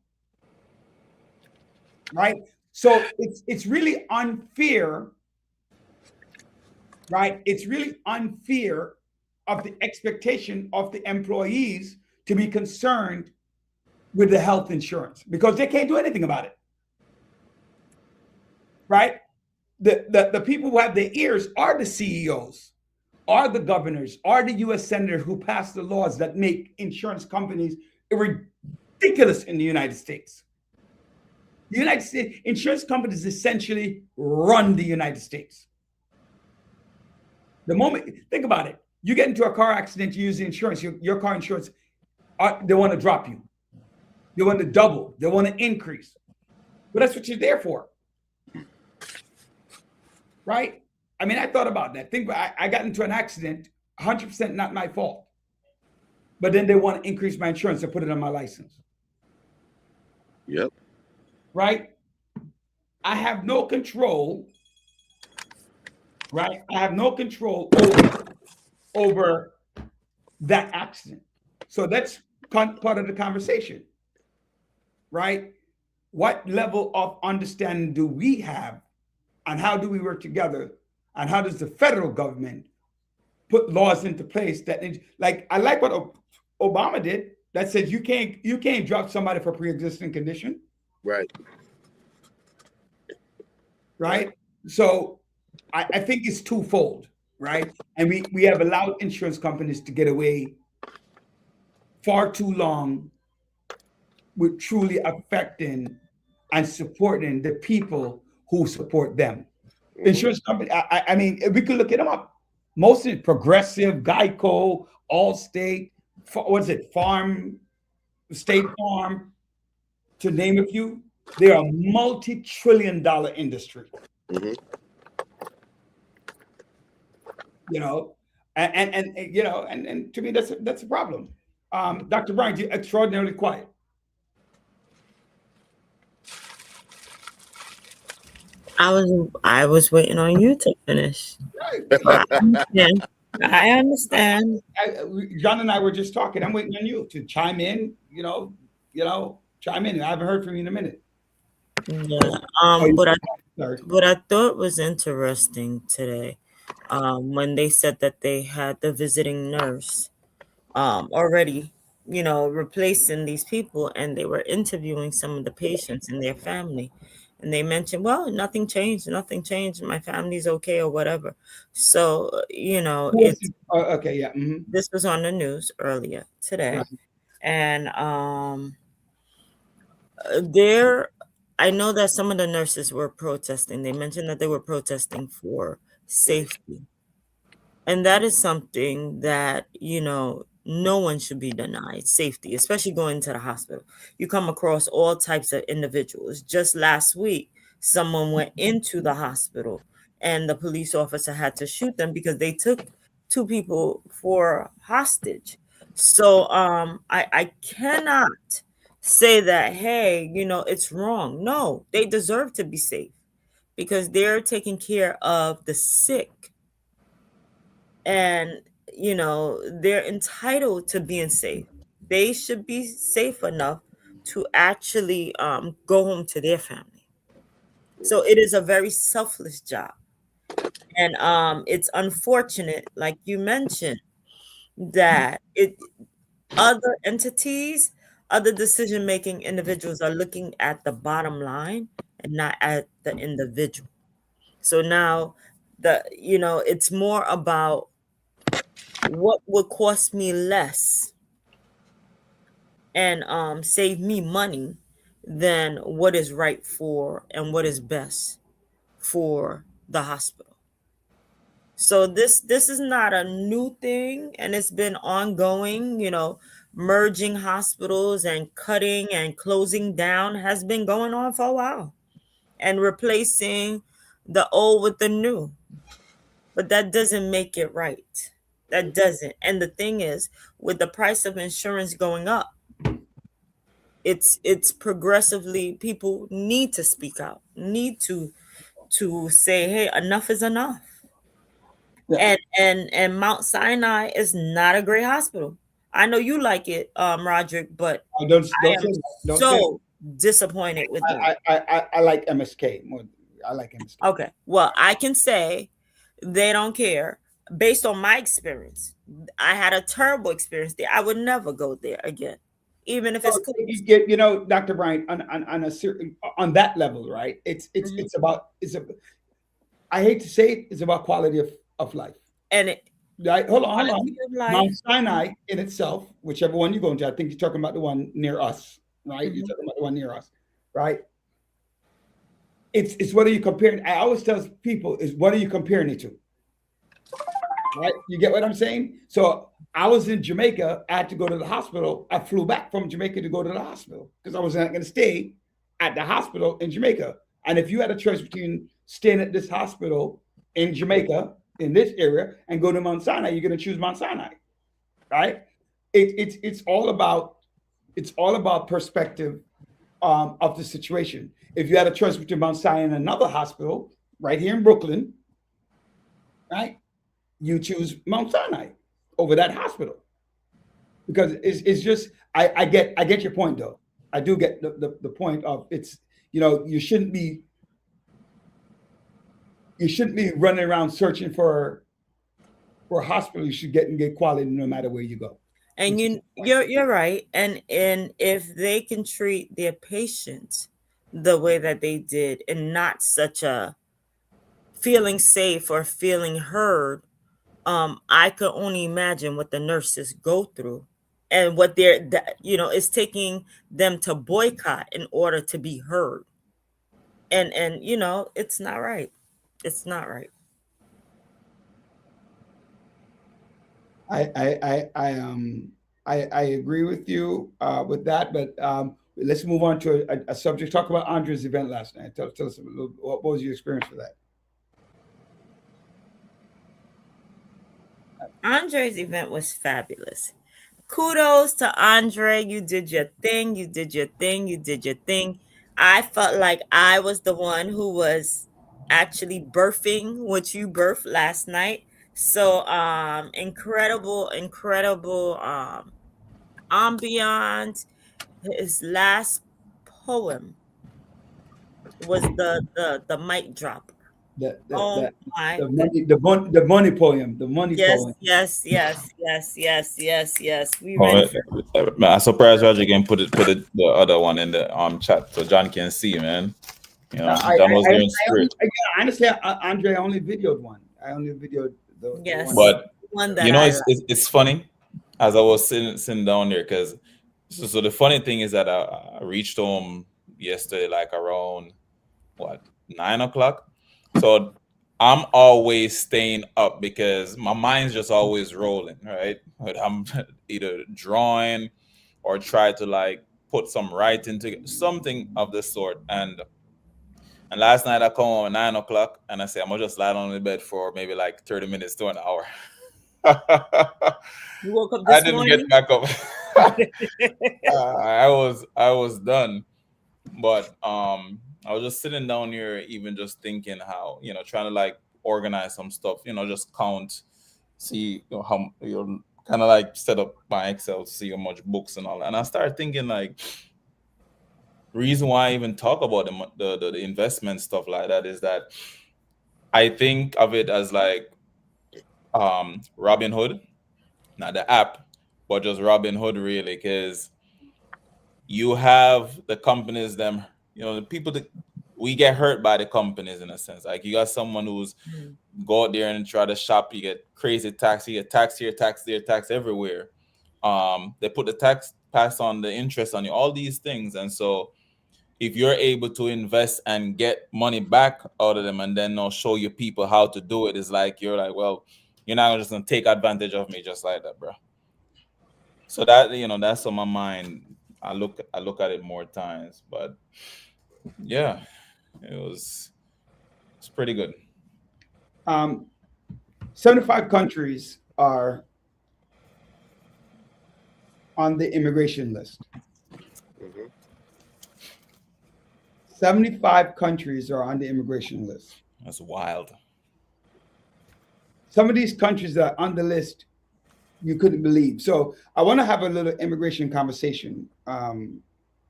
Right? So it's really unfair, right? It's really unfair of the expectation of the employees to be concerned with the health insurance because they can't do anything about it. Right? The people who have their ears are the CEOs, are the governors, are the US senators who pass the laws that make insurance companies ridiculous in the United States. The United States insurance companies essentially run the United States. The moment, think about it, you get into a car accident, you use the insurance, your car insurance, they want to drop you. They want to double, they want to increase. But that's what you're there for. Right? I mean, I thought about that. I got into an accident, 100% not my fault. But then they want to increase my insurance and put it on my license. Yep. Right? I have no control. Right? I have no control over that accident. So that's part of the conversation. Right? What level of understanding do we have? And how do we work together? And how does the federal government put laws into place that, like, I like what Obama did that says you can't drop somebody for pre-existing condition. Right. Right. So I think it's twofold, right? And we have allowed insurance companies to get away far too long with truly affecting and supporting the people who support them. Insurance company, I mean, we could look it up. Mostly Progressive, Geico, Allstate, what's it, State Farm, to name a few. They're a multi-trillion-dollar industry. Mm-hmm. You know, and you know, and to me that's a problem. Dr. Bryant, you're extraordinarily quiet. I was waiting on you to finish. I understand. John and I were just talking. I'm waiting on you to chime in. You know, chime in. I haven't heard from you in a minute. Yeah. What I thought was interesting today, when they said that they had the visiting nurse, already, replacing these people, and they were interviewing some of the patients and their family. And they mentioned, well, nothing changed. My family's okay or whatever. So, it's okay. Yeah. Mm-hmm. This was on the news earlier today. Right. And I know that some of the nurses were protesting. They mentioned that they were protesting for safety. And that is something that, no one should be denied safety, especially going to the hospital. You come across all types of individuals. Just last week, someone went into the hospital and the police officer had to shoot them because they took 2 people for hostage. So I cannot say that, hey, it's wrong. No, they deserve to be safe because they're taking care of the sick. And they're entitled to being safe. They should be safe enough to actually go home to their family. So it is a very selfless job. And it's unfortunate, like you mentioned, that other entities, other decision-making individuals are looking at the bottom line and not at the individual. So now it's more about what would cost me less and save me money than what is right for and what is best for the hospital. So this is not a new thing, and it's been ongoing. Merging hospitals and cutting and closing down has been going on for a while, and replacing the old with the new. But that doesn't make it right. That doesn't. And the thing is, with the price of insurance going up, it's progressively, people need to speak out, need to say, hey, enough is enough. Yeah. And Mount Sinai is not a great hospital. I know you like it, Roderick, but Don't I am say that. Don't say so disappointed with them. I like MSK more. I like MSK. Okay, well, I can say they don't care based on my experience. I had a terrible experience there. I would never go there again, even if it's closed. You get, Dr. Bryant, on a certain, on that level, right? It's I hate to say it, it's about quality of life. And it, Right? Hold on. quality of life. Mount Sinai in itself, whichever one you're going to, I think you're talking about the one near us, right? You're Mhm. talking about the one near us, right? It's what are you comparing? I always tell people is what are you comparing it to? Right? You get what I'm saying? So I was in Jamaica. I had to go to the hospital. I flew back from Jamaica to go to the hospital because I was not going to stay at the hospital in Jamaica. And if you had a choice between staying at this hospital in Jamaica, in this area, and go to Mount Sinai, you're going to choose Mount Sinai, right? It's all about perspective of the situation. If you had a choice between Mount Sinai and another hospital right here in Brooklyn, right, you choose Mount Sinai over that hospital because it's just I get your point though. I do get the point of it's you shouldn't be running around searching for a hospital. You should get quality no matter where you go. And you're right. And if they can treat their patients the way that they did, and not such a feeling safe or feeling heard, I could only imagine what the nurses go through and what it's taking them to boycott in order to be heard. And it's not right. It's not right. I agree with you with that, but let's move on to a subject. Talk about Andre's event last night. Tell us a little, what was your experience for that? Andre's event was fabulous. Kudos to Andre. You did your thing. You did your thing. You did your thing. I felt like I was the one who was actually birthing what you birthed last night. So incredible ambiance. His last poem was the mic drop. Oh my The money poem. The money poem. Yes. We read I'm surprised Roger again put the other one in the chat so John can see, man. John was there in spirit. Honestly, Andre, I only videoed one. I only videoed the Yes. one. But one that it's funny as I was sitting down there because so the funny thing is that I reached home yesterday like around 9 o'clock. So I'm always staying up because my mind's just always rolling, right? But I'm either drawing or try to like put some writing to something of the sort. And last night I come home at 9 o'clock and I say I'm gonna just lie on the bed for maybe like 30 minutes to an hour. you woke up I this didn't morning. get back up. I was done, but I was just sitting down here, even just thinking how trying to like organize some stuff, just count, see how kind of like set up my Excel, see how much books and all that. And I started thinking like, reason why I even talk about the investment stuff like that is that I think of it as like Robinhood, not the app, but just Robinhood really, because you have the companies, the people that we get hurt by the companies in a sense. Like you got someone who's go out there and try to shop, you get crazy tax, you get tax here, tax there, tax everywhere. They put the tax pass on the interest on you, all these things. And so if you're able to invest and get money back out of them and then now show your people how to do it, it's like you're like, well, you're not just gonna take advantage of me just like that, bro. So that, that's on my mind. I look at it more times, but yeah, it's pretty good. 75 countries are on the immigration list. Mhm. 75 countries are on the immigration list. That's wild. Some of these countries that are on the list, you couldn't believe. So I want to have a little immigration conversation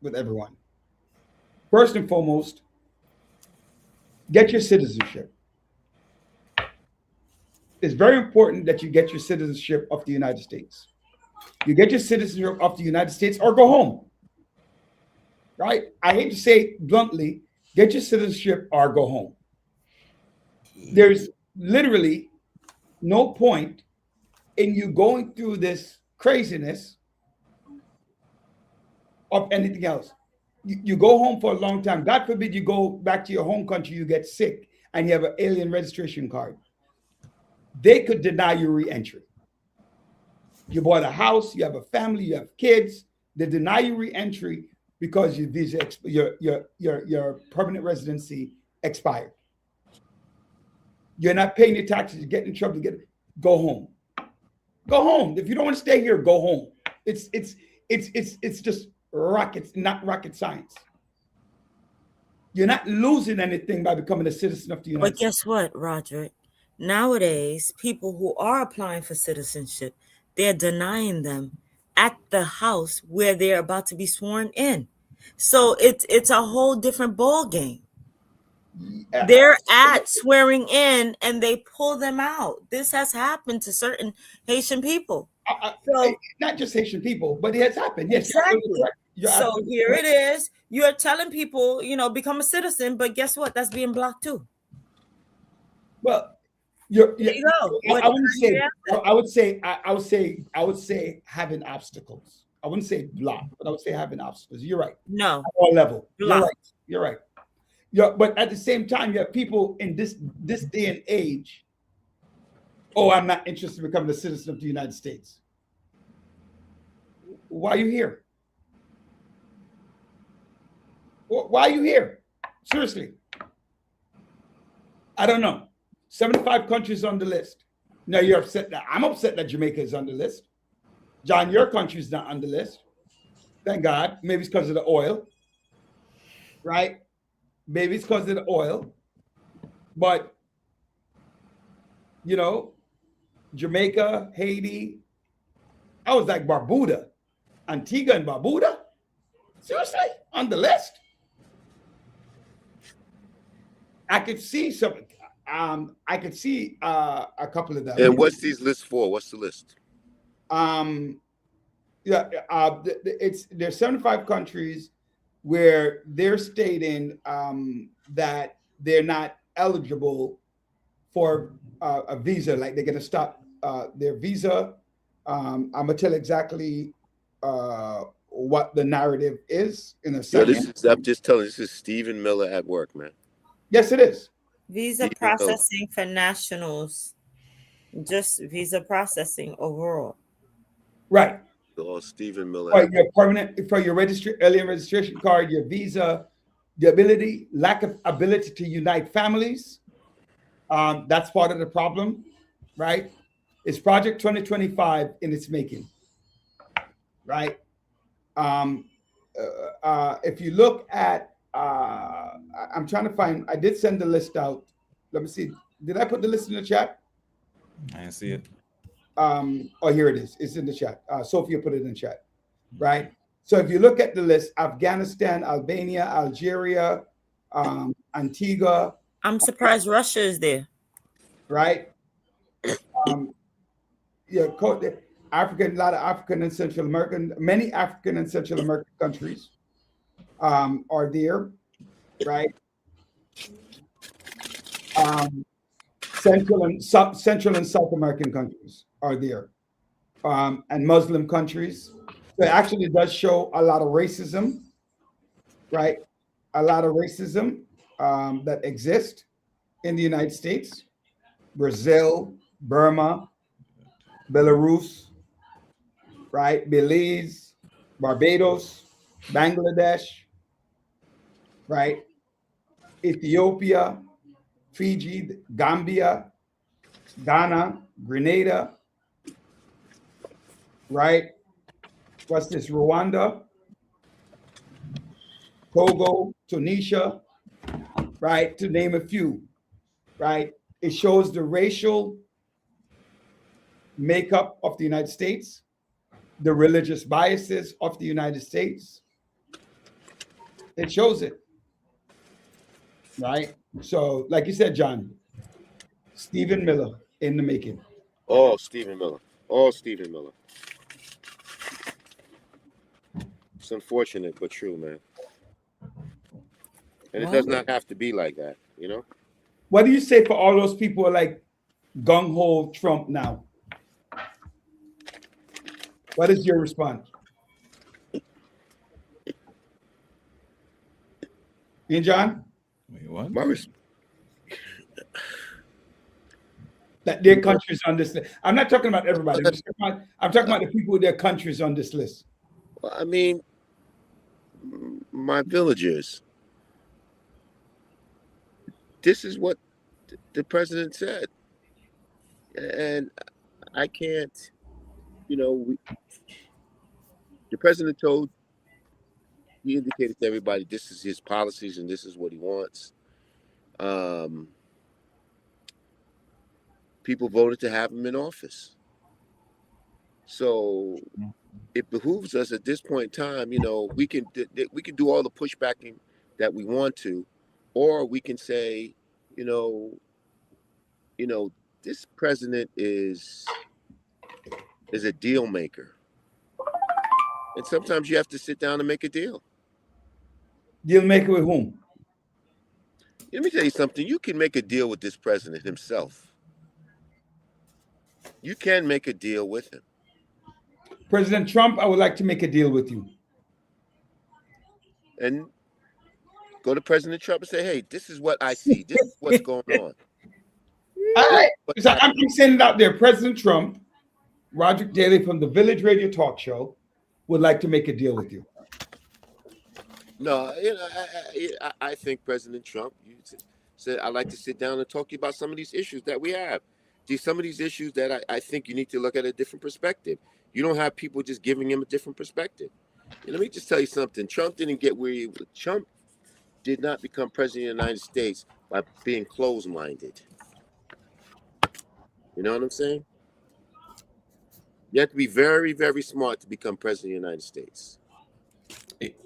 with everyone. First and foremost, get your citizenship. It's very important that you get your citizenship of the United States. You get your citizenship of the United States or go home. Right? I hate to say it bluntly, get your citizenship or go home. There's literally no point in you going through this craziness of anything else. You go home for a long time. God forbid you go back to your home country, you get sick, and you have an alien registration card. They could deny you re-entry. You bought a house, you have a family, you have kids. They deny you re-entry because your visa, your permanent residency expired. You're not paying your taxes. You get in trouble. Go home. Go home. If you don't want to stay here, go home. It's just not rocket science. You're not losing anything by becoming a citizen of the United States. But guess what, Roderick? Nowadays, people who are applying for citizenship, they're denying them at the house where they're about to be sworn in. So it's a whole different ball game. They're at swearing in and they pull them out. This has happened to certain Haitian people. So, not just Haitian people, but it has happened. Yes, exactly. So here it is. You're telling people, become a citizen, but guess what? That's being blocked too. Well, there you go. I would say having obstacles. I wouldn't say block, but I would say having obstacles. You're right. No. At all level. Block. You're right. Yeah, but at the same time, you have people in this day and age. Oh, I'm not interested in becoming a citizen of the United States. Why are you here? Why are you here? Seriously. I don't know. 75 countries on the list. Now you're upset that I'm upset that Jamaica is on the list. John, your country's not on the list. Thank God. Maybe it's because of the oil. Right? Maybe it's because of the oil. But, Jamaica, Haiti. I was like Barbuda. Antigua and Barbuda? Seriously? On the list? I could see some. I could see a couple of them. And what's these lists for? What's the list? There's 75 countries where they're stating that they're not eligible for a visa. Like they're going to stop their visa. I'm gonna tell exactly what the narrative is in a second. I'm just telling. This is Stephen Miller at work, man. Yes, it is. Visa processing for nationals, just visa processing overall. Right. Oh, Stephen Miller. Right, your permanent for your alien registration card, your visa, the lack of ability to unite families. That's part of the problem, right? It's Project 2025 in its making, right? If you look at, I'm trying to find. I did send the list out. Let me see. Did I put the list in the chat? I didn't see it. Oh, here it is. It's in the chat. Sophia put it in the chat, right? So if you look at the list, Afghanistan, Albania, Algeria, Antigua. I'm surprised Russia is there. Right? A lot of African and Central American, many African and Central American countries are there, right? Central and South American countries are there, and Muslim countries. So it actually does show a lot of racism, right? A lot of racism that exists in the United States, Brazil, Burma, Belarus, right? Belize, Barbados, Bangladesh, right? Ethiopia, Fiji, Gambia, Ghana, Grenada, right? What's this? Rwanda, Togo, Tunisia, right? To name a few, right? It shows the racial makeup of the United States, the religious biases of the United States. It shows it, right? So, like you said, John, Stephen Miller in the making. Oh, Stephen Miller. Oh, Stephen Miller. It's unfortunate, but true, man. And it does not have to be like that, you know? What do you say for all those people who are like gung-ho Trump now? What is your response? And John? Wait, what? That their countries on this list. I'm not talking about everybody. I'm talking about the people with their countries on this list. Well, I mean, my villagers. This is what the president said. And I can't, you know, the president he indicated to everybody this is his policies and this is what he wants. People voted to have him in office. So it behooves us at this point in time, you know, we can do all the pushbacking that we want to, or we can say, you know, this president is a deal maker. And sometimes you have to sit down and make a deal. Deal maker with whom? Let me tell you something. You can make a deal with this president himself. You can make a deal with him. President Trump, I would like to make a deal with you. And go to President Trump and say, hey, this is what I see. This is what's going on. All right. So I'm sending it out there. President Trump, Roger Daly from the Village Radio Talk Show would like to make a deal with you. No, you know, I think President Trump, you said, I'd like to sit down and talk to you about some of these issues that we have. Some of these issues that I think you need to look at a different perspective. You don't have people just giving him a different perspective. And let me just tell you something. Trump didn't get where Trump did not become president of the United States by being closed-minded. You know what I'm saying? You have to be very, very smart to become president of the United States.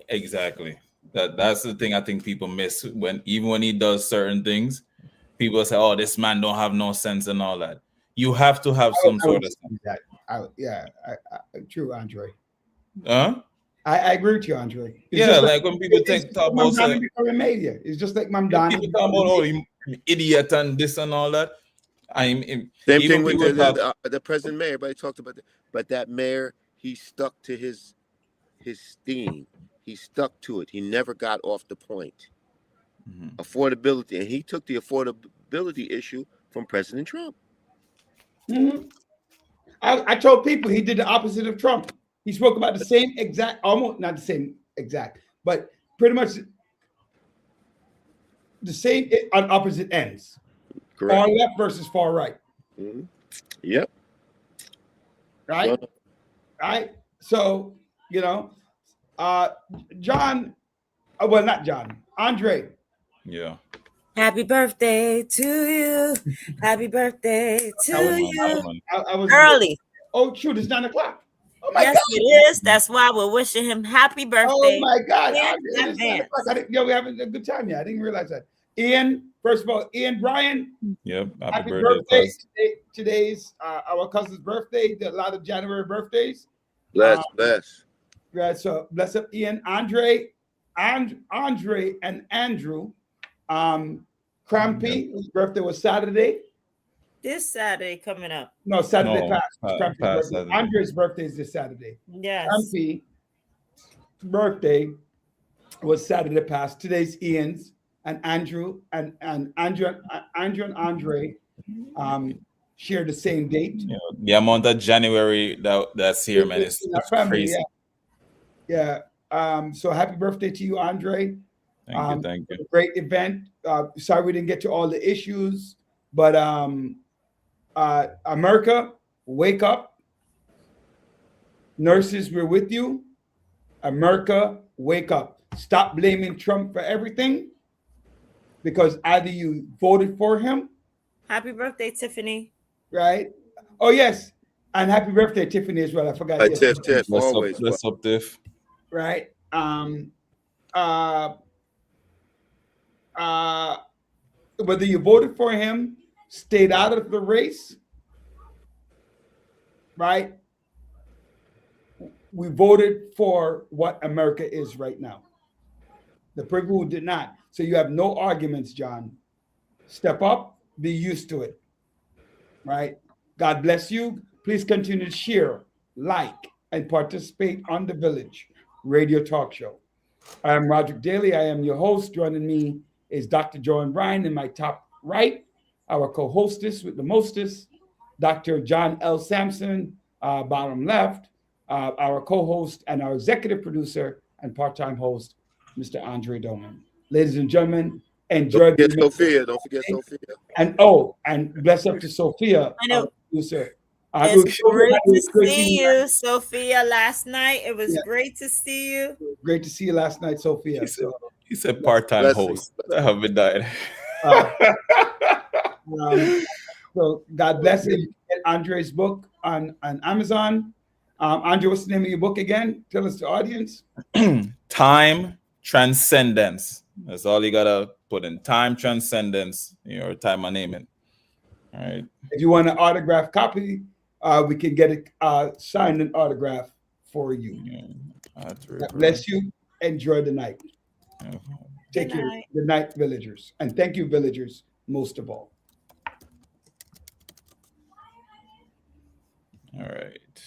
Exactly. That's the thing I think people miss even when he does certain things. People say, "Oh, this man don't have no sense and all that." You have to have some sort of sense. True, Andre. Huh? I agree with you, Andre. It's like when people talk about it's just like Mamdani. People talk about him idiot and this and all that. Same thing with the president mayor. Everybody talked about that, but that mayor, he stuck to his theme. He stuck to it. He never got off the point. Mm-hmm. Affordability, and he took the affordability issue from President Trump. Mm-hmm. I told people he did the opposite of Trump. He spoke about the same exact, almost not the same exact, but pretty much the same on opposite ends. Correct. Far left versus far right. Mm-hmm. Yep. Right. Well, right. So you know, John. Well, not John. Andre. Yeah. Happy birthday to you. Happy birthday to you. I was early. Oh, shoot, it's 9 o'clock. Oh my yes, God. It is. That's why we're wishing him happy birthday. Oh my God. We're having a good time. Yeah, I didn't realize that. Ian, first of all, Ian Bryan. Yep. Happy birthday. Today's our cousin's birthday. A lot of January birthdays. Bless. Yeah, so bless up Ian, Andre and Andrew. Crampy, whose birthday was Saturday. This Saturday coming up. No, Saturday No, past. Crampy's past birthday. Saturday. Andre's birthday is this Saturday. Yes. Crampy's birthday was Saturday past. Today's Ian's and Andrew and Andre share the same date. You know, the amount of January that's here, man, It's it's in our family, crazy. Yeah. So happy birthday to you, Andre. Thank you. Great event. Sorry we didn't get to all the issues, but America, wake up. Nurses, we're with you. America, wake up. Stop blaming Trump for everything, because either you voted for him, Happy birthday, Tiffany. right? Oh yes, and happy birthday, Tiffany, as well. I forgot. Hey, yes. Tiff, always. Bless up, Tiff. Right. Whether you voted for him, stayed out of the race, right? We voted for what America is right now. The people who did not. So you have no arguments, John. Step up, be used to it, right? God bless you. Please continue to share, like, and participate on the Village Radio Talk Show. I am Roderick Daly. I am your host. Joining me is Dr. Joan Bryan in my top right, our co-hostess with the mostest, Dr. John L. Sampson, bottom left, our co-host and our executive producer and part-time host, Mr. Andre Doman. Ladies and gentlemen, enjoy. Don't forget Sophia. Don't forget Sophia. And bless up to Sophia, I know. our producer. It's great to see you, Sophia, last night. It was great to see you. Great to see you last night, Sophia. He said part-time Blessings. host. I haven't died. So God bless you. You can get Andre's book on Amazon. Andre, what's the name of your book again? Tell us the audience. Time Transcendence. That's all you gotta put in. Time Transcendence. Your time and name it. All right. If you want an autograph copy, we can get it signed and autograph for you. God bless you. Enjoy the night. Take care. Good night, villagers. And thank you, villagers, most of all. All right.